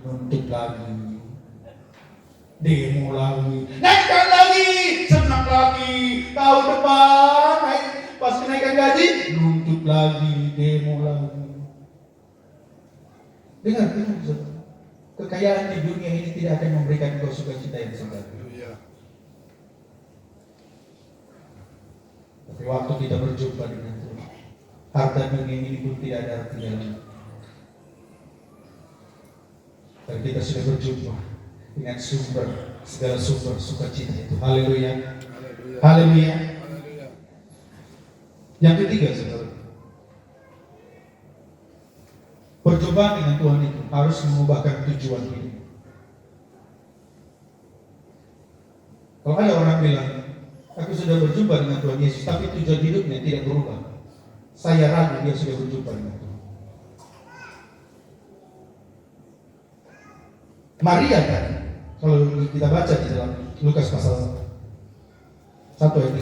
nuntut lagi, demo lagi, naikkan lagi, senang lagi. Tahun depan, pas kenaikan gaji, nuntut lagi, demo lagi. Dengar, kekayaan di dunia ini tidak akan memberikan kau sukacita yang sejati. Tapi waktu kita berjumpa dengan Tuhan, harta dunia ini pun tidak ada arti dalamnya. Dan kita sudah berjumpa dengan segala sumber sukacita itu. Haleluya. Haleluya. Yang ketiga, saudara, perjumpaan dengan Tuhan itu harus mengubahkan tujuan hidup. Kalau ada orang bilang, aku sudah berjumpa dengan Tuhan Yesus, tapi tujuan hidupnya tidak berubah, saya ragu dia sudah berjumpa dengan Tuhan. Maria kan, kalau kita baca di dalam Lukas pasal 1 ayat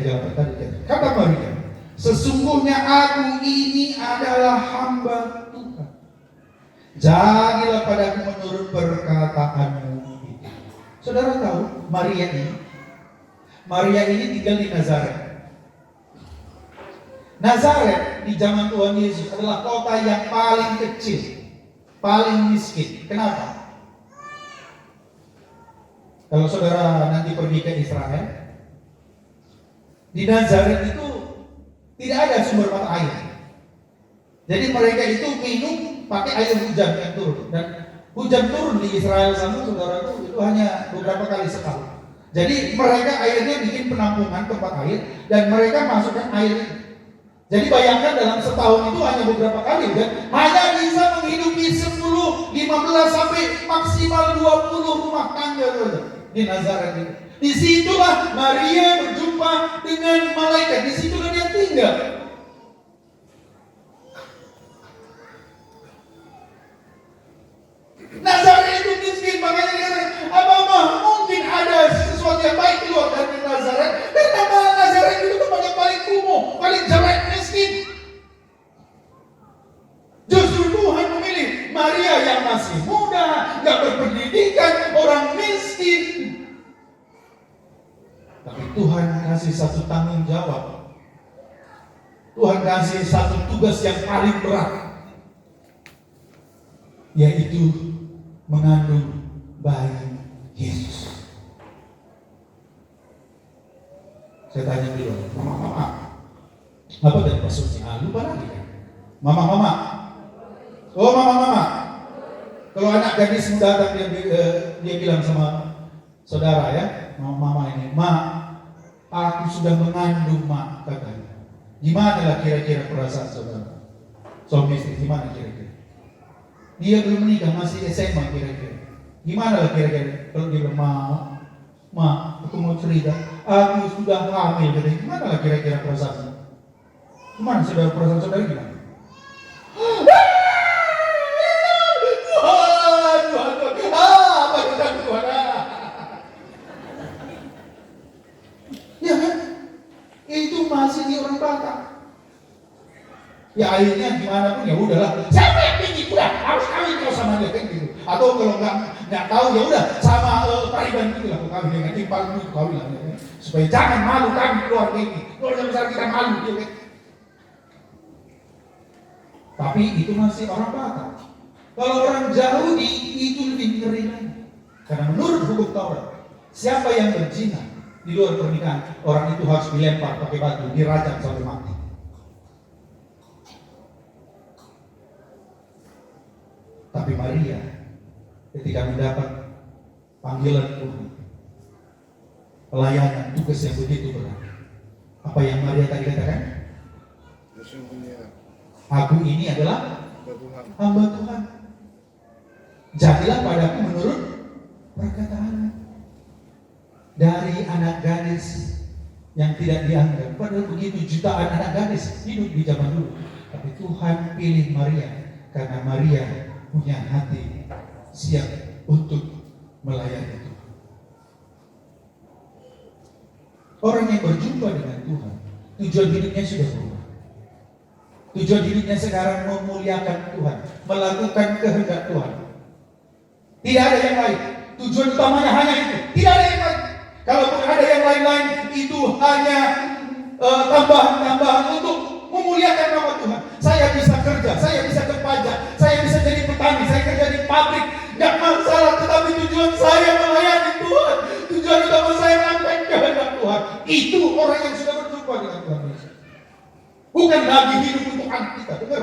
38 tadi kan, kata Maria, sesungguhnya aku ini adalah hamba Tuhan, jadilah padaku menurut perkataanmu. Saudara tahu Maria ini tinggal di Nazaret. Nazaret di zaman Tuhan Yesus adalah kota yang paling kecil, paling miskin. Kenapa? Kalau saudara nanti pergi ke Israel, di Nazaret itu tidak ada sumber mata air. Jadi mereka itu minum pakai air hujan yang turun. Dan hujan turun di Israel sana, saudara itu hanya beberapa kali setahun. Jadi mereka akhirnya bikin penampungan tempat air dan mereka masukkan air. Jadi bayangkan dalam setahun itu hanya beberapa kali kan, hanya bisa menghidupi 10, 15 sampai maksimal 20 rumah tangga di Nazaret itu. Disitulah Maria berjumpa dengan malaikat. Disitulah dia tinggal. Nazaret itu miskin, makanya dia kata, apa mungkin ada sesuatu yang baik keluar dari Nazaret? Karena Nazaret itu tempat yang paling kumuh, paling jelek, miskin. Justru Tuhan memilih Maria yang masih muda, gak berpendidikan, orang miskin. Tapi Tuhan kasih satu tanggung jawab. Tuhan kasih satu tugas yang paling berat, yaitu mengandung bayi Yesus. Saya tanya dulu, mama, apa tadi maksudnya? Lupa lagi kan? Mama. Oh mama. Kalau anak gadis muda datang dia bilang sama saudara ya, mama ini, ma, aku sudah mengandung ma, katanya. Gimana lah kira-kira perasaan saudara? Suami istri gimana kira-kira? Dia belum menikah, masih SMA kira-kira. Gimana lah kira-kira? Kalau dia bilang, ma, aku mau cerita, aku sudah hamil, katanya. Gimana lah kira-kira perasaannya? Gimana saudara, perasaan saudara gimana? Ya akhirnya gimana pun ya udahlah. Siapa yang tinggi udah harus kawin kau sama dia kan gitu. Atau kalau nggak tahu ya udah sama Pariban gitu lah kau kawin dengan timpal dulu kawin lah. Ya. Supaya jangan malu kami keluarga ini. Keluarga besar kita malu dia kan. Tapi itu masih orang Batak. Kalau orang Yahudi itu lebih ngeri lagi. Karena menurut hukum Taurat, siapa yang berzina di luar pernikahan, orang itu harus dilempar pakai batu, dirajam sampai mati. Tapi Maria ketika mendapat panggilan Tuhan, pelayanan, tugas yang begitu berat, apa yang Maria tadi katakan? Aku ini adalah hamba Tuhan. Jadilah padaku menurut perkataan. Dari anak gadis yang tidak dianggap, padahal begitu jutaan anak gadis hidup di zaman dulu, tapi Tuhan pilih Maria karena Maria punya hati siap untuk melayani Tuhan. Orang yang berjumpa dengan Tuhan, tujuan hidupnya sudah berubah. Tujuan hidupnya sekarang memuliakan Tuhan, melakukan kehendak Tuhan. Tidak ada yang lain. Tujuan utamanya hanya itu. Tidak ada yang lain. Kalaupun ada yang lain-lain, itu hanya tambahan-tambahan untuk memuliakan nama Tuhan. Saya bisa kerja, saya bisa ke pajak, saya bisa jadi petani, saya kerja di pabrik, nggak masalah. Tetapi tujuan saya melayani Tuhan. Tujuan utama saya melakukan kehendak Tuhan. Itu orang yang sudah berjumpa dengan Tuhan Yesus. Bukan lagi hidup untuk anak kita. Dengar?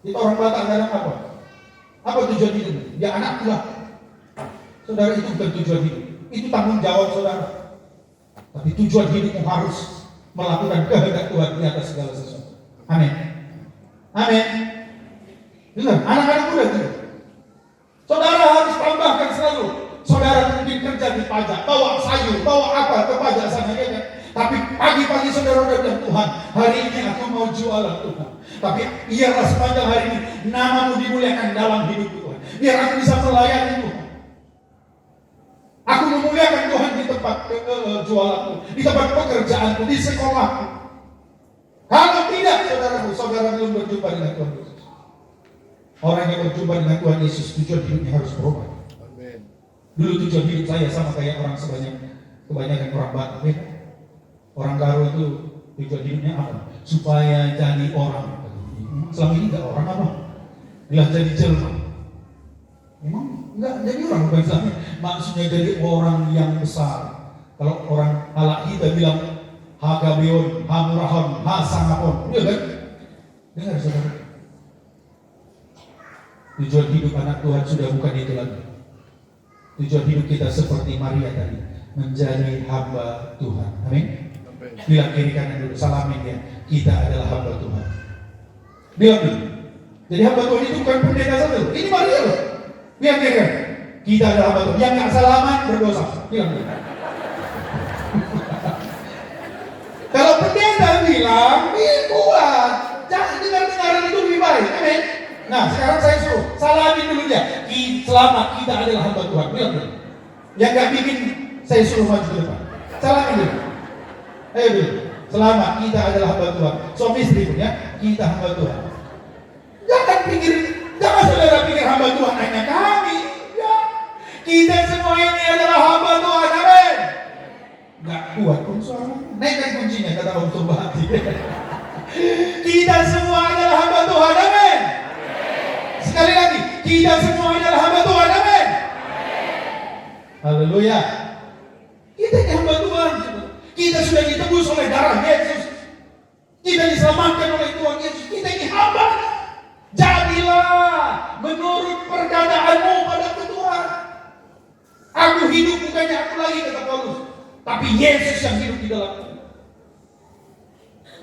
Itu orang Batak kadang apa? Apa tujuan hidup? Ya anak Tuhan. Saudara, itu bukan tujuan hidup. Itu tanggung jawab saudara. Tapi tujuan hidupmu harus melakukan kehendak Tuhan di atas segala sesuatu. Amin. Amin. Dengar, anak-anak muda gitu. Saudara harus tambahkan selalu. Saudara mungkin kerja di pajak, bawa sayur, bawa apa ke pajak sana ya kan? Tapi pagi-pagi saudara udah bilang, Tuhan, hari ini aku mau jualan Tuhan. Tapi biarlah sepanjang hari ini namamu dimuliakan dalam hidup Tuhan. Biar aku bisa melayani Tuhan. Aku memuliakan Tuhan di tempat jualanku, di tempat pekerjaanku, di sekolahku. Kalau tidak, saudara belum berjumpa dengan Tuhan Yesus. Orang yang berjumpa dengan Tuhan Yesus, tujuan hidupnya harus berubah. Amen. Dulu tujuan hidup saya sama kayak orang kebanyakan orang Batak. Ya? Orang Garo itu tujuan hidupnya apa? Supaya jadi orang. Selama ini enggak orang apa? Bilang jadi jelma. Memang enggak jadi orang bukan Islamnya. Maksudnya jadi orang yang besar. Kalau orang halak kita bilang Hagabeon, Hamurahon, Hasangapon. Iya kan? Dengar saudara. Tujuan hidup anak Tuhan sudah bukan itu lagi. Tujuan hidup kita seperti Maria tadi, menjadi hamba Tuhan. Amin. Bilang kiri kanan dulu, salamin dia. Kita adalah hamba Tuhan. Bilang dulu. Jadi hamba Tuhan itu bukan pendeta saja. Ini Maria loh. Bilang kiri kanan. Kita adalah hamba Tuhan. Yang nggak salaman berdosa. Bilang dulu. Kalau pendeta bilang, kuat. Jangan dengar-dengaran itu lebih baik. Amin. Nah sekarang saya suruh salamin dulu dia. Selamat, kita adalah hamba Tuhan. Bilang dulu. Yang nggak bikin saya suruh maju ke depan. Salamin dulu. Ayo dulu. Selamat, kita adalah hamba Tuhan. Suami istri pun ya, kita hamba Tuhan. Jangan saudara pikir hamba Tuhan hanya kami. Ya. Kita semua ini adalah hamba Tuhan. Amin. Nggak kuat pun suara. Naikkan kuncinya kata Om Turbati. Kita semua adalah hamba Tuhan. Amin. Sekali lagi, kita semua adalah hamba Tuhan. Amin. Haleluya. Kita ini hamba Tuhan. Kita sudah ditebus oleh darah Yesus. Kita diselamatkan oleh Tuhan Yesus. Kita ini hamba. Jadilah menurut perkataanmu pada Tuhan. Aku hidup bukannya aku lagi kata Paulus, tapi Yesus yang hidup di dalamku.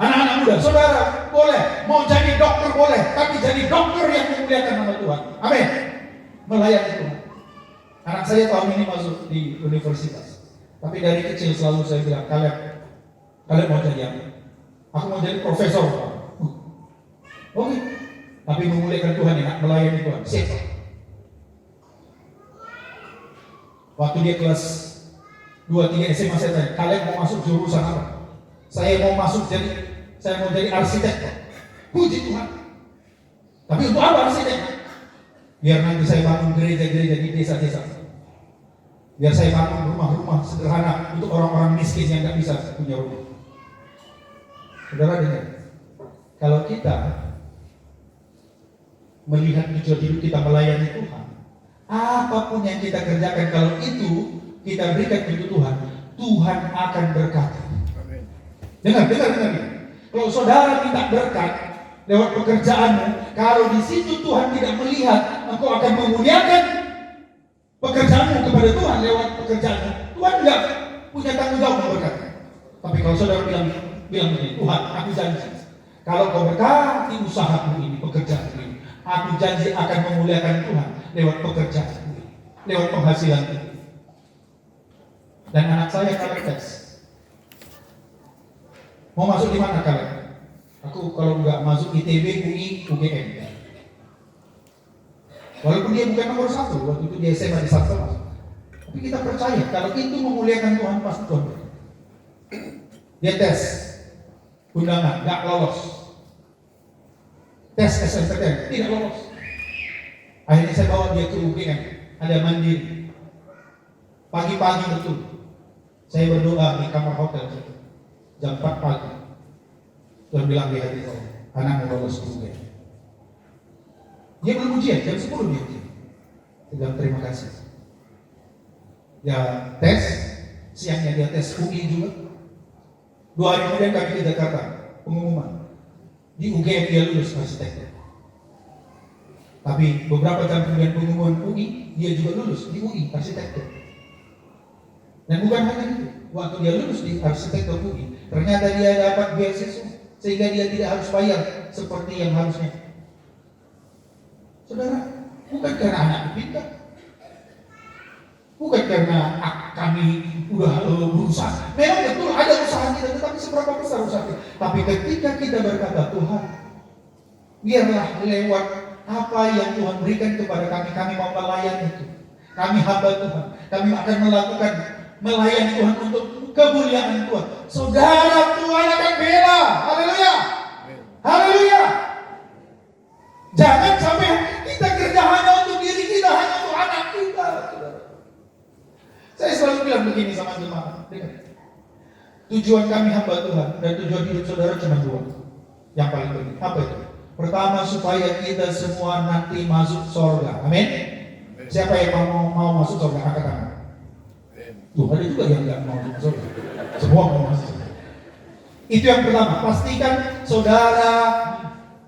Anak-anak muda, saudara boleh mau jadi dokter boleh, tapi jadi dokter yang memuliakan nama Tuhan. Amin. Melayani Tuhan. Anak saya tahun ini masuk di universitas. Tapi dari kecil selalu saya bilang, kalian mau jadi apa? Aku mau jadi profesor. Oke. Tapi memuliakan Tuhan ya, melayani Tuhan. Siapa? Waktu dia kelas 2-3 SMA saya tanya, kalian mau masuk jurusan apa? Saya mau masuk jadi Saya mau jadi arsitek. Puji Tuhan. Tapi untuk apa arsitek? Biar nanti saya bangun gereja-gereja di desa-desa. Biar saya bangun rumah-rumah sederhana untuk orang-orang miskin yang nggak bisa punya rumah. Saudara dengar, kalau kita melihat tujuan hidup kita melayani Tuhan, apapun yang kita kerjakan, kalau itu kita berikan untuk Tuhan, Tuhan akan berkati. Dengar. Kalau saudara minta berkat lewat pekerjaanmu, kalau di situ Tuhan tidak melihat engkau akan memuliakan pekerjaanmu kepada Tuhan lewat pekerjaanmu, Tuhan tidak punya tanggung jawab memberkati. Tapi kalau saudara bilang begini, Tuhan, aku janji, kalau kau berkati usahaku ini, pekerjaanku ini, aku janji akan memuliakan Tuhan lewat pekerjaan ini, lewat penghasilan ini. Dan anak saya kalau tes, mau masuk di mana kalian? Aku kalau nggak masuk ITB, UI, UGM. Walaupun dia bukan nomor 1, waktu itu dia SMA di satu kelas. Tapi kita percaya kalau itu memuliakan Tuhan, pasti Tuhan. Dia tes undangan, nggak lolos. Tes SNPTN, tidak lolos. Akhirnya saya bawa dia ke UGM, ada mandiri. Pagi-pagi betul, saya berdoa di kamar hotel jam 4 pagi. Tuhan bilang di hati saya, anak mau lolos ke UGM. Dia belum ujian, jam 10 dia ujian. Saya bilang terima kasih. Ya tes, siangnya dia tes UI juga. 2 hari kemudian kami ke Jakarta, pengumuman. Di UGM dia lulus arsitek. Tapi beberapa jam kemudian pengumuman UI, dia juga lulus di UI arsitektur. Dan bukan hanya itu, waktu dia lulus di arsitektur UI, ternyata dia dapat beasiswa sehingga dia tidak harus bayar seperti yang harusnya. Saudara, bukan karena anak pintar, bukan karena kami udah berusaha. Memang betul ada usaha kita, tetapi seberapa besar usaha kita. Tapi ketika kita berkata, Tuhan, biarlah lewat apa yang Tuhan berikan kepada kami, kami mau melayani itu. Kami hamba Tuhan, kami akan melakukan melayani Tuhan untuk kemuliaan Tuhan. Saudara, Tuhan akan bela. Haleluya. Haleluya. Jangan sampai kita kerja hanya untuk diri kita, hanya untuk anak kita. Saudara. Saya selalu bilang begini sama jemaat. Tujuan kami hamba Tuhan dan tujuan hidup saudara cuma 2. Yang paling penting. Apa itu? Pertama, supaya kita semua nanti masuk surga. Amin. Siapa yang mau masuk surga? Angkat tangan. Tuh, ada juga yang nggak mau masuk surga. Semua mau masuk surga. Itu yang pertama. Pastikan saudara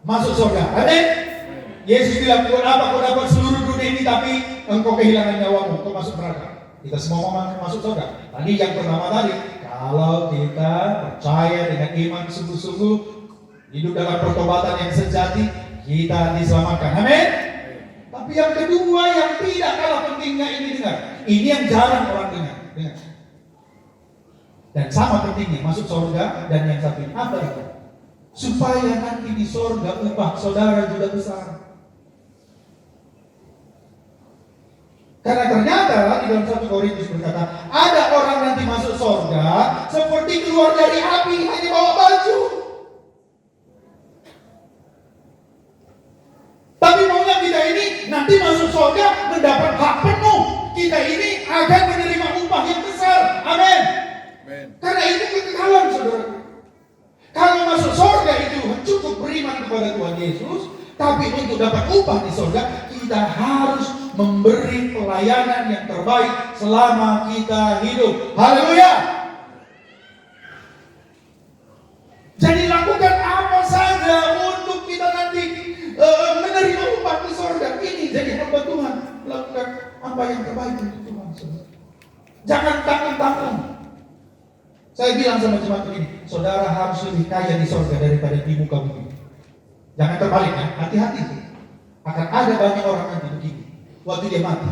masuk surga. Amin. Yesus bilang, buat apa kau dapat seluruh dunia ini tapi engkau kehilangan nyawamu, kau masuk neraka. Kita semua mau masuk surga. Tadi yang pertama tadi, kalau kita percaya dengan iman sungguh-sungguh, hidup dalam pertobatan yang sejati, kita diselamatkan. Amin. Tapi yang kedua yang tidak kalah pentingnya ini dengar. Ini yang jarang orang dengar. Dan sama pentingnya masuk surga dan yang satu ini apa itu? Supaya nanti di surga upah saudara juga besar. Karena ternyata di dalam 1 Korintus berkata, ada orang nanti masuk surga seperti keluar dari api hanya bawa baju. Tapi maunya kita ini nanti masuk surga mendapat hak penuh. Kita ini akan menerima upah yang besar. Amin. Karena itu kekekalan, saudara. Kalau masuk surga itu cukup beriman kepada Tuhan Yesus, tapi untuk dapat upah di surga kita harus memberi pelayanan yang terbaik selama kita hidup. Haleluya. Jadi lakukan apa saja untuk kita nanti menerima upah di surga ini. Jadi hamba Tuhan, lakukan apa yang terbaik untuk Tuhan. Jangan tanggung-tanggung. Saya bilang sama jemaat ini, saudara harus lebih kaya di surga daripada di muka bumi. Jangan terbalik ya, hati-hati. Akan ada banyak orang nanti begini. Waktu dia mati,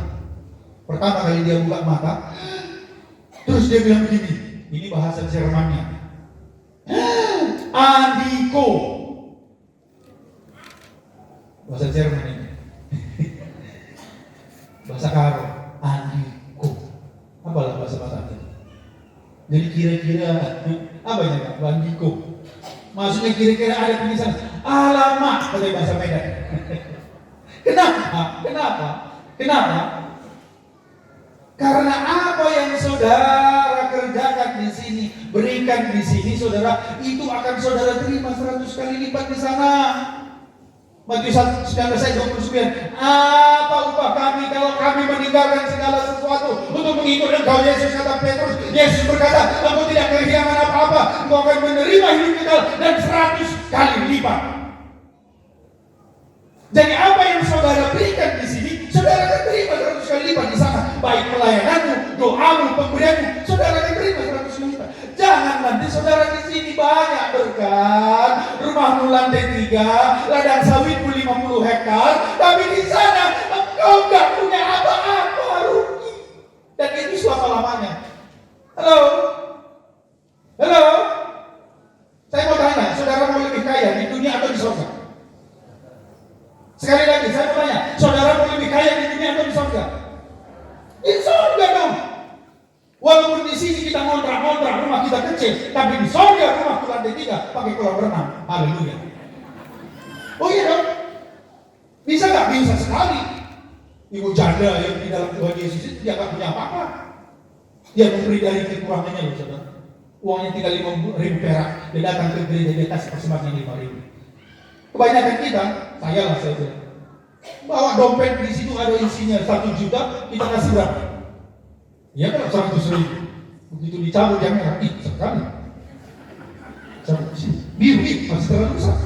pertama kali dia buka mata, terus dia bilang begini, ini bahasa Jermannya, Andiko. Bahasa Jerman ini. Bahasa Karo, Andiko. Apalah bahasa-bahasa itu? Jadi kira-kira apa ya Pak? Andiko. Maksudnya kira-kira ada tulisan alamak pada bahasa Medan. Kenapa? Karena apa yang saudara kerjakan di sini, berikan di sini, saudara, itu akan saudara terima 100 kali lipat di sana. Matius 19:29, apa upah kami kalau kami meninggalkan segala sesuatu untuk mengikut Engkau, Yesus, kata Petrus. Yesus berkata, engkau tidak kehilangan apa-apa, engkau akan menerima hidup kekal dan 100 kali lipat. Jadi apa yang saudara berikan di sini, saudara akan terima 100 kali lipat di sana. Baik pelayananmu, doamu, pemberianmu, saudara akan terima 100 kali lipat. Jangan nanti saudara di sini banyak berkat, rumahmu lantai 3, ladang sawitmu 50 hektar, tapi di sana engkau nggak punya apa-apa, rugi. Dan itu selama-lamanya. Halo? Saya mau tanya, saudara mau lebih kaya di dunia atau di surga? Sekali lagi, saya mau tanya, saudara mau lebih kaya di dunia atau di surga? Di surga dong. Walaupun di sini kita ngontrak, rumah kita kecil, tapi di surga rumahku lantai 3 pakai kolam renang. Haleluya. Oh iya dong. Bisa nggak? Bisa sekali. Ibu janda yang di dalam Tuhan Yesus itu dia nggak punya apa-apa. Dia memberi dari kekurangannya loh, saudara. Uangnya tinggal 5.000 perak. Dia datang ke gereja, dia kasih persembahan 5.000. Kebanyakan kita, saya bilang, bawa dompet di situ ada isinya 1 juta, kita kasih berapa? Ya kan 100.000. Begitu dicabut yang merah, sekali. Biru, masih terlalu besar.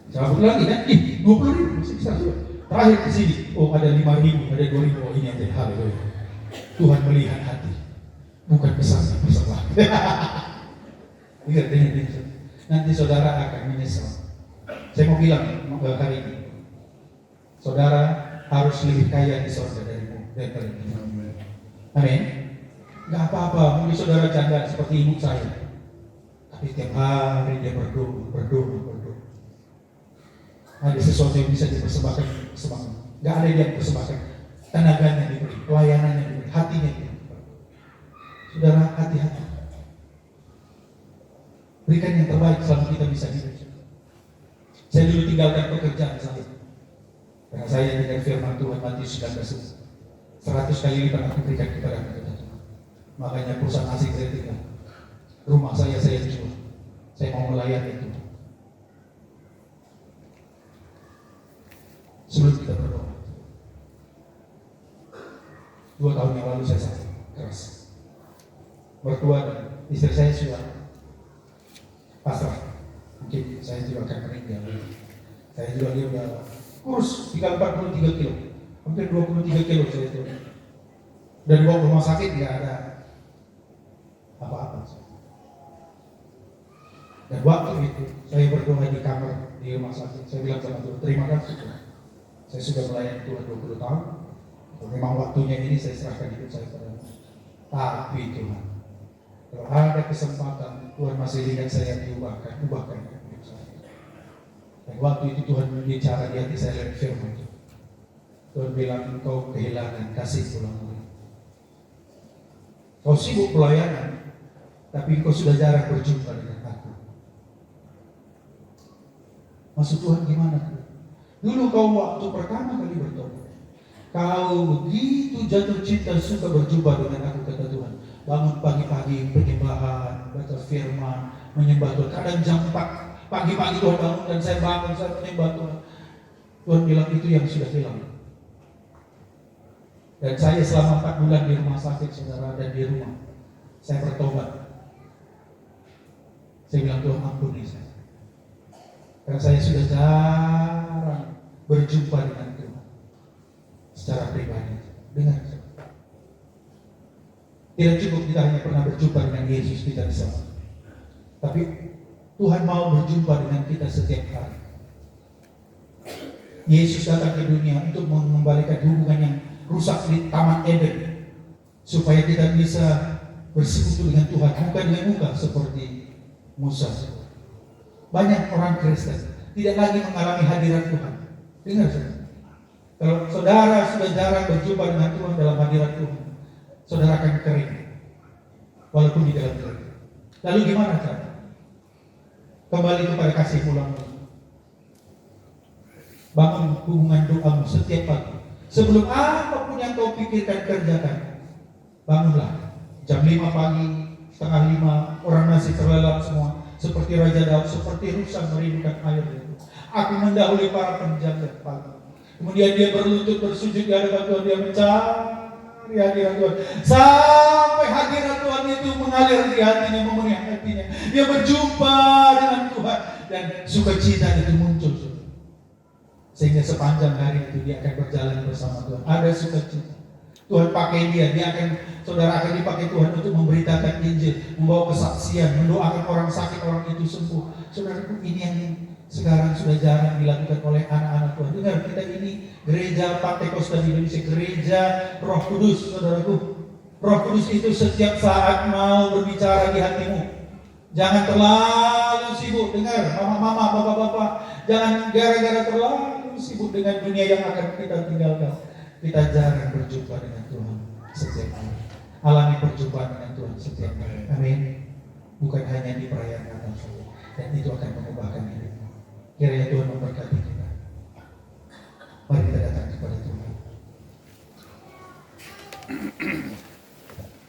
Cabut lagi kan, 20.000 masih bisa juga. Terakhir ke sini, oh ada 5.000, ada 2.000, oh ini yang haleluya. Tuhan melihat hati, bukan besarnya masalah. Ingat. Nanti saudara akan menyesal. Saya mau bilang hari ini, saudara harus lebih kaya di surga daripada ini. Amin. Gak apa-apa, mungkin saudara janda seperti ibu saya, tapi tiap hari dia berdoa. Ada sesuatu yang bisa dipersembahkan semangat. Gak ada yang persembahkan. Tenaganya diberi, pelayanannya diberi, hatinya diberi. Saudara, hati-hati. Berikan yang terbaik selama kita bisa hidup. Saya dulu tinggalkan pekerjaan saya. Karena saya dengan firman Tuhan Matius 19, 100 kali lipat aku berikan kepada kita. Makanya perusahaan asing saya tinggal. Rumah saya jual. Saya mau melayani itu. Sebelum kita berdoa, 2 tahun yang lalu saya sakit keras. Mertua dan istri saya sudah pasrah. Mungkin saya juga akan meninggal. Saya juga dia udah kurus, tinggal 43 kilo, hampir 23 kilo saya itu. Dan bawa rumah sakit nggak ada apa-apa. Dan waktu itu saya berdoa di kamar di rumah sakit. Saya bilang sama Tuhan, terima kasih Tuhan. Saya sudah melayani Tuhan 20 tahun. Memang waktunya ini saya serahkan hidup saya kepada Tuhan. Tapi Tuhan, kalau ada kesempatan Tuhan masih lihat saya ubahkan hidup saya. Dan waktu itu Tuhan berbicara di hati saya lewat firman itu. Tuhan bilang, engkau kehilangan kasih pulang. Kau sibuk pelayanan, tapi engkau sudah jarang berjumpa dengan aku. Maksud Tuhan gimana? Dulu kau waktu pertama kali bertobat, kau begitu jatuh cinta suka berjumpa dengan aku, kata Tuhan. Bangun pagi-pagi penyembahan, baca firman, menyembah Tuhan. Kadang jam 4 pagi-pagi Tuhan bangun dan saya bangun, saya menyembah Tuhan. Tuhan bilang itu yang sudah hilang. Dan saya selama 4 bulan di rumah sakit, saudara, dan di rumah saya bertobat. Saya bilang, Tuhan ampuni saya. Karena saya sudah jarang berjumpa dengan Tuhan secara pribadi. Dengar, tidak cukup kita hanya pernah berjumpa dengan Yesus, kita bisa. Tapi Tuhan mau berjumpa dengan kita setiap hari. Yesus datang ke dunia untuk mengembalikan hubungan yang rusak di Taman Eden, supaya kita bisa bersekutu dengan Tuhan, bukan dengan muka seperti Musa. Banyak orang Kristen tidak lagi mengalami hadirat Tuhan. Dengar saudara, kalau saudara sudah jarang berjumpa dengan Tuhan dalam hadirat Tuhan, saudara akan kering, walaupun di dalam kering. Lalu gimana cara? Kembali kepada kasih pulang. Bangun hubungan doamu setiap pagi. Sebelum apapun yang kau pikirkan, kerjakan. Bangunlah. Jam 5 pagi, setengah 5, orang masih terlelap semua. Seperti Raja Daud, seperti rusa merindukan air. Aku mendahului para penjaga pagi. Kemudian dia berlutut bersujud di hadapan Tuhan. Dia mencari hadirat Tuhan. Sampai hadirat Tuhan itu mengalir di hatinya, memenuhi hatinya. Dia berjumpa dengan Tuhan. Dan sukacita itu muncul. Sehingga sepanjang hari itu dia akan berjalan bersama Tuhan. Ada sukacita. Tuhan pakai dia akan, saudara akan dipakai Tuhan untuk memberitakan Injil, membawa kesaksian, mendoakan orang sakit, orang itu sembuh. Saudaraku, ini yang sekarang sudah jarang dilakukan oleh anak-anak Tuhan. Dengar, kita ini gereja Pantekosta di Indonesia, gereja Roh Kudus, saudaraku. Roh Kudus itu setiap saat mau berbicara di hatimu. Jangan terlalu sibuk, dengar, mama-mama, bapak-bapak. Jangan gara-gara terlalu sibuk dengan dunia yang akan kita tinggalkan. Kita jarang berjumpa dengan Tuhan setiap hari. Alami perjumpaan dengan Tuhan setiap hari. Amin. Bukan hanya di perayaan Natal saja. Dan itu akan mengubahkan hidupmu. Kiranya Tuhan memberkati kita. Mari kita datang kepada Tuhan.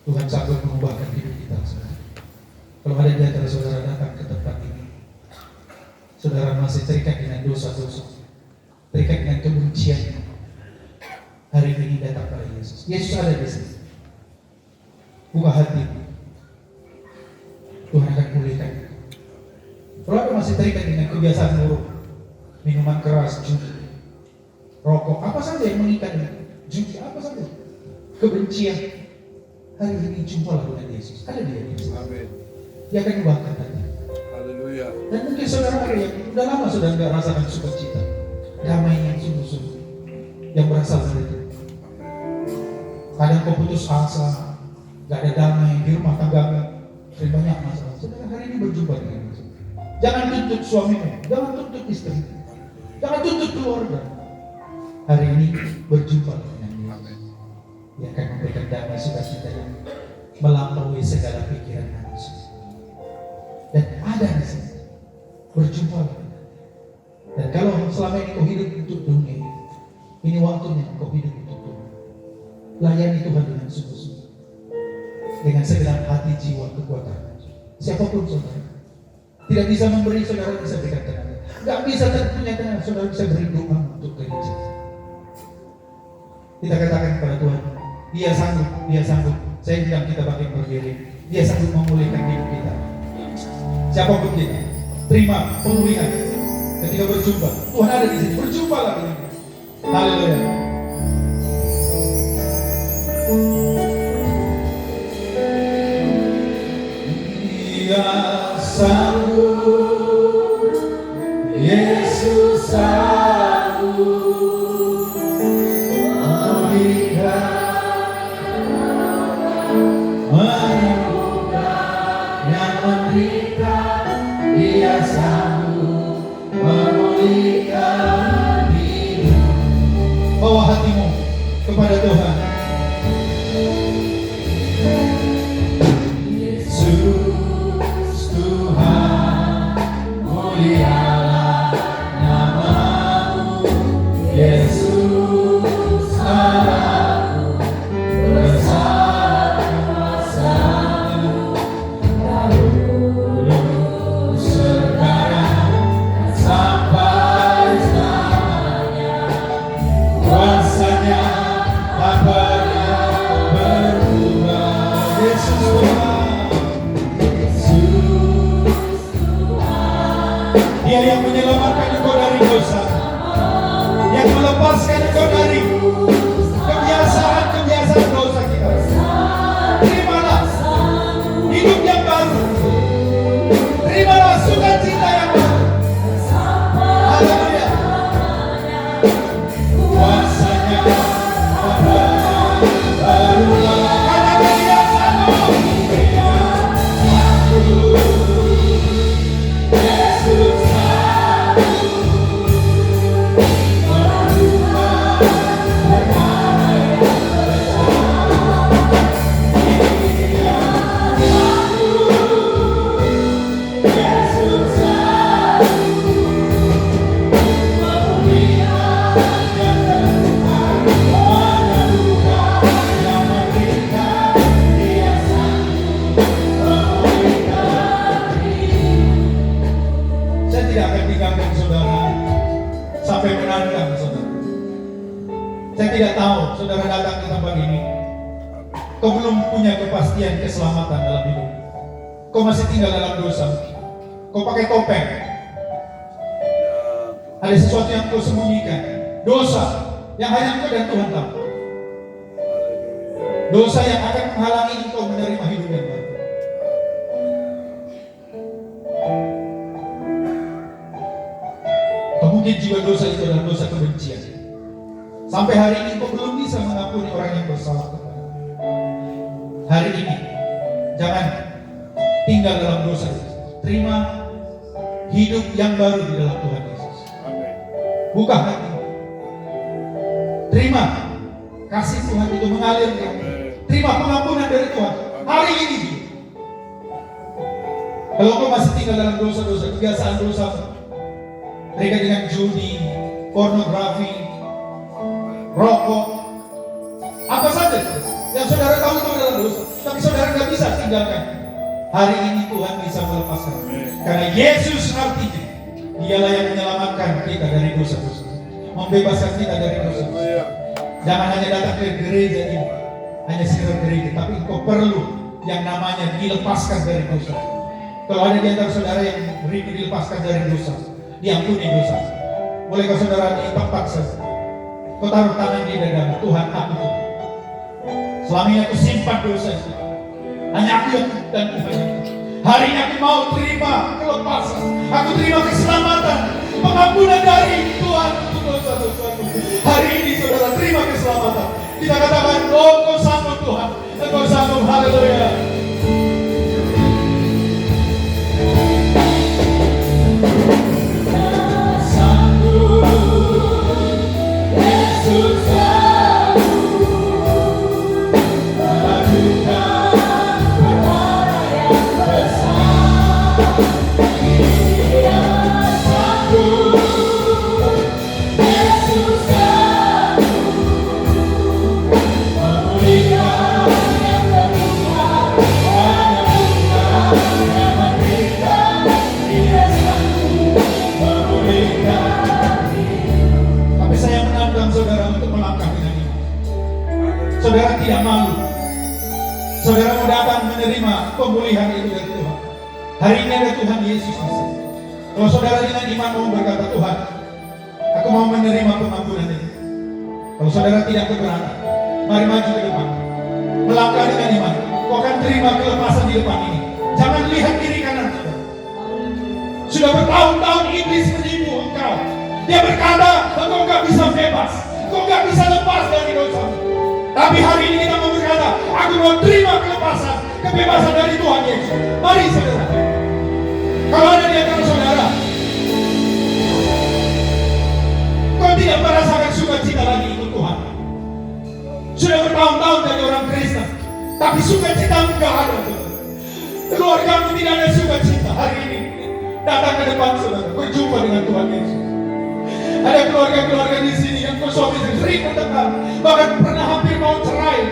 Tuhan sanggup mengubahkan hidup kita, saudara. Kalau ada di antara saudara datang ke tempat ini, saudara masih terikat dengan dosa-dosa, terikat dengan kebencian, hari ini datang pada Yesus. Yesus ada di sini. Buka hati. Tuhan akan pulihkan. Kalau ada masih terikat dengan kebiasaan buruk, minuman keras, judi, rokok, apa saja yang mengikat dengan judi, apa saja, kebencian, hari ini jumpalah dengan Yesus. Ada dia di sini. Amin. Dia akan ubahkan hati. Haleluya. Dan mungkin saudara ada yang udah lama sudah nggak rasakan sukacita, damai yang sungguh-sungguh, yang berasal dari Tuhan. Kadang kau putus asa, gak ada damai di rumah tangga, banyak masalah. Saudara hari ini berjumpa dengan Yesus. Jangan tuntut suamimu, jangan tuntut istri, jangan tuntut keluarga. Hari ini berjumpa dengan Yesus. Dia akan memberikan damai sukacita yang melampaui segala pikiran manusia. Dan ada di sini, berjumpa. Dan kalau selama ini kau hidup untuk dunia, ini waktunya kau hidup untuk Tuhan. Layani Tuhan dengan sungguh-sungguh, dengan segenap hati, jiwa, kekuatan. Siapapun saudara, tidak bisa memberi, saudara bisa berikan tenaga. Tidak bisa punya tenaga, saudara bisa beri doa untuk gereja. Kita katakan kepada Tuhan, Dia sanggup, Dia sanggup. Saya bilang kita bangkit berdiri, Dia sanggup memulihkan hidup kita. Siapapun kita, terima pemulihan. Ketika berjumpa, Tuhan ada di sini. Berjumpa lagi dengan kita. Haleluya. Dia sanggup, Yesus sanggup menyembuhkan yang menderita. Dia sanggup memulihkan hidup. Bawa hatimu kepada Tuhan. Yesus Tuhan, mulialah namamu. Yesus Allahku, besar kuasa-Mu. Dahulu, sekarang, sampai selamanya. Kuasanya tak pernah berubah. Yesus Tuhan, Dia yang menyelamatkan engkau dari dosa, yang melepaskan engkau dari kebiasaan dosa kita. Terimalah hidup yang baru, terimalah sukacita yang baru. Haleluya. Kuasanya berubah. Karena Dia sanggup. Yesus sanggup merubah sampai menantang saudara. Saya tidak tahu saudara datang ke tempat ini, kau belum punya kepastian keselamatan dalam hidup. Kau masih tinggal dalam dosa. Kau pakai topeng. Ada sesuatu yang kau sembunyikan. Dosa yang hanya engkau dan Tuhan tahu. Dosa yang akan menghalangi engkau menerima hidup yang baru. Atau mungkin juga dosa itu adalah dosa kebencian. Sampai hari ini kau belum bisa mengampuni orang yang bersalah kepada. Hari ini jangan tinggal dalam dosa. Terima hidup yang baru di dalam Tuhan Yesus. Buka hati. Terima kasih Tuhan itu mengalir. Terima pengampunan dari Tuhan hari ini. Kalau kau masih tinggal dalam dosa-dosa, kebiasaan dosa, mereka dengan judi, pornografi, rokok, apa saja yang saudara tahu itu adalah dosa, tapi saudara tidak bisa tinggalkan. Hari ini Tuhan bisa melepaskan, karena Yesus artinya Dialah yang menyelamatkan kita dari dosa-dosa, membebaskan kita dari dosa-dosa. Jangan hanya datang ke gereja ini, hanya sekedar gereja, tapi engkau perlu yang namanya dilepaskan dari dosa. Kalau ada di antara saudara yang rindu dilepaskan dari dosa, diampuni dosa, bolehkah saudara di tempat saja kau taruh tangan di dada, Tuhan aku tuh selama ini aku simpan dosa itu, hanya aku yang dan Tuhan itu. Hari ini aku mau terima kelepasan, aku terima keselamatan, pengampunan dari Tuhan untuk dosa-dosaku. Hari ini saudara terima keselamatan. Kita katakan, oh kau sanggup Tuhan, kau sanggup, haleluya. Saudara tidak malu. Saudara mau datang menerima pemulihan itu dari Tuhan. Hari ini ada Tuhan Yesus Kristus. Kalau saudara dengan iman mau berkata, Tuhan, aku mau menerima pengampunan ini. Kalau saudara tidak keberatan, mari maju ke depan. Melangkah dengan iman. Kau akan terima kelepasan di depan ini. Jangan lihat kiri kanan saudara. Sudah bertahun-tahun iblis menipu engkau. Dia berkata, engkau nggak bisa bebas. Engkau nggak bisa lepas dari dosa. Tapi hari ini kita mau berkata, aku mau terima kelepasan, kebebasan dari Tuhan Yesus. Mari saudara. Kalau ada di antara saudara, kau tidak merasakan sukacita lagi ikut Tuhan. Sudah bertahun-tahun dari orang Kristen, tapi sukacita enggak ada. Keluargamu tidak ada sukacita. Hari ini datang ke depan saudara, berjumpa dengan Tuhan Yesus. Ada keluarga-keluarga di sini yang suami sering bertengkar, bahkan pernah hampir mau cerai.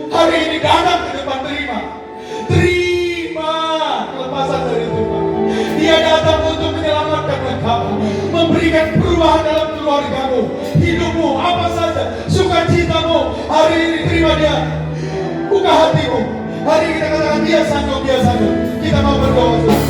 Hari ini datang ke depan, terima kelepasan dari Tuhan. Dia datang untuk menyelamatkan engkau, memberikan perubahan dalam keluargamu, hidupmu, apa saja, sukacitamu. Hari ini terima dia, buka hatimu. Hari ini kita katakan dia sanggup. Kita mau berdoa.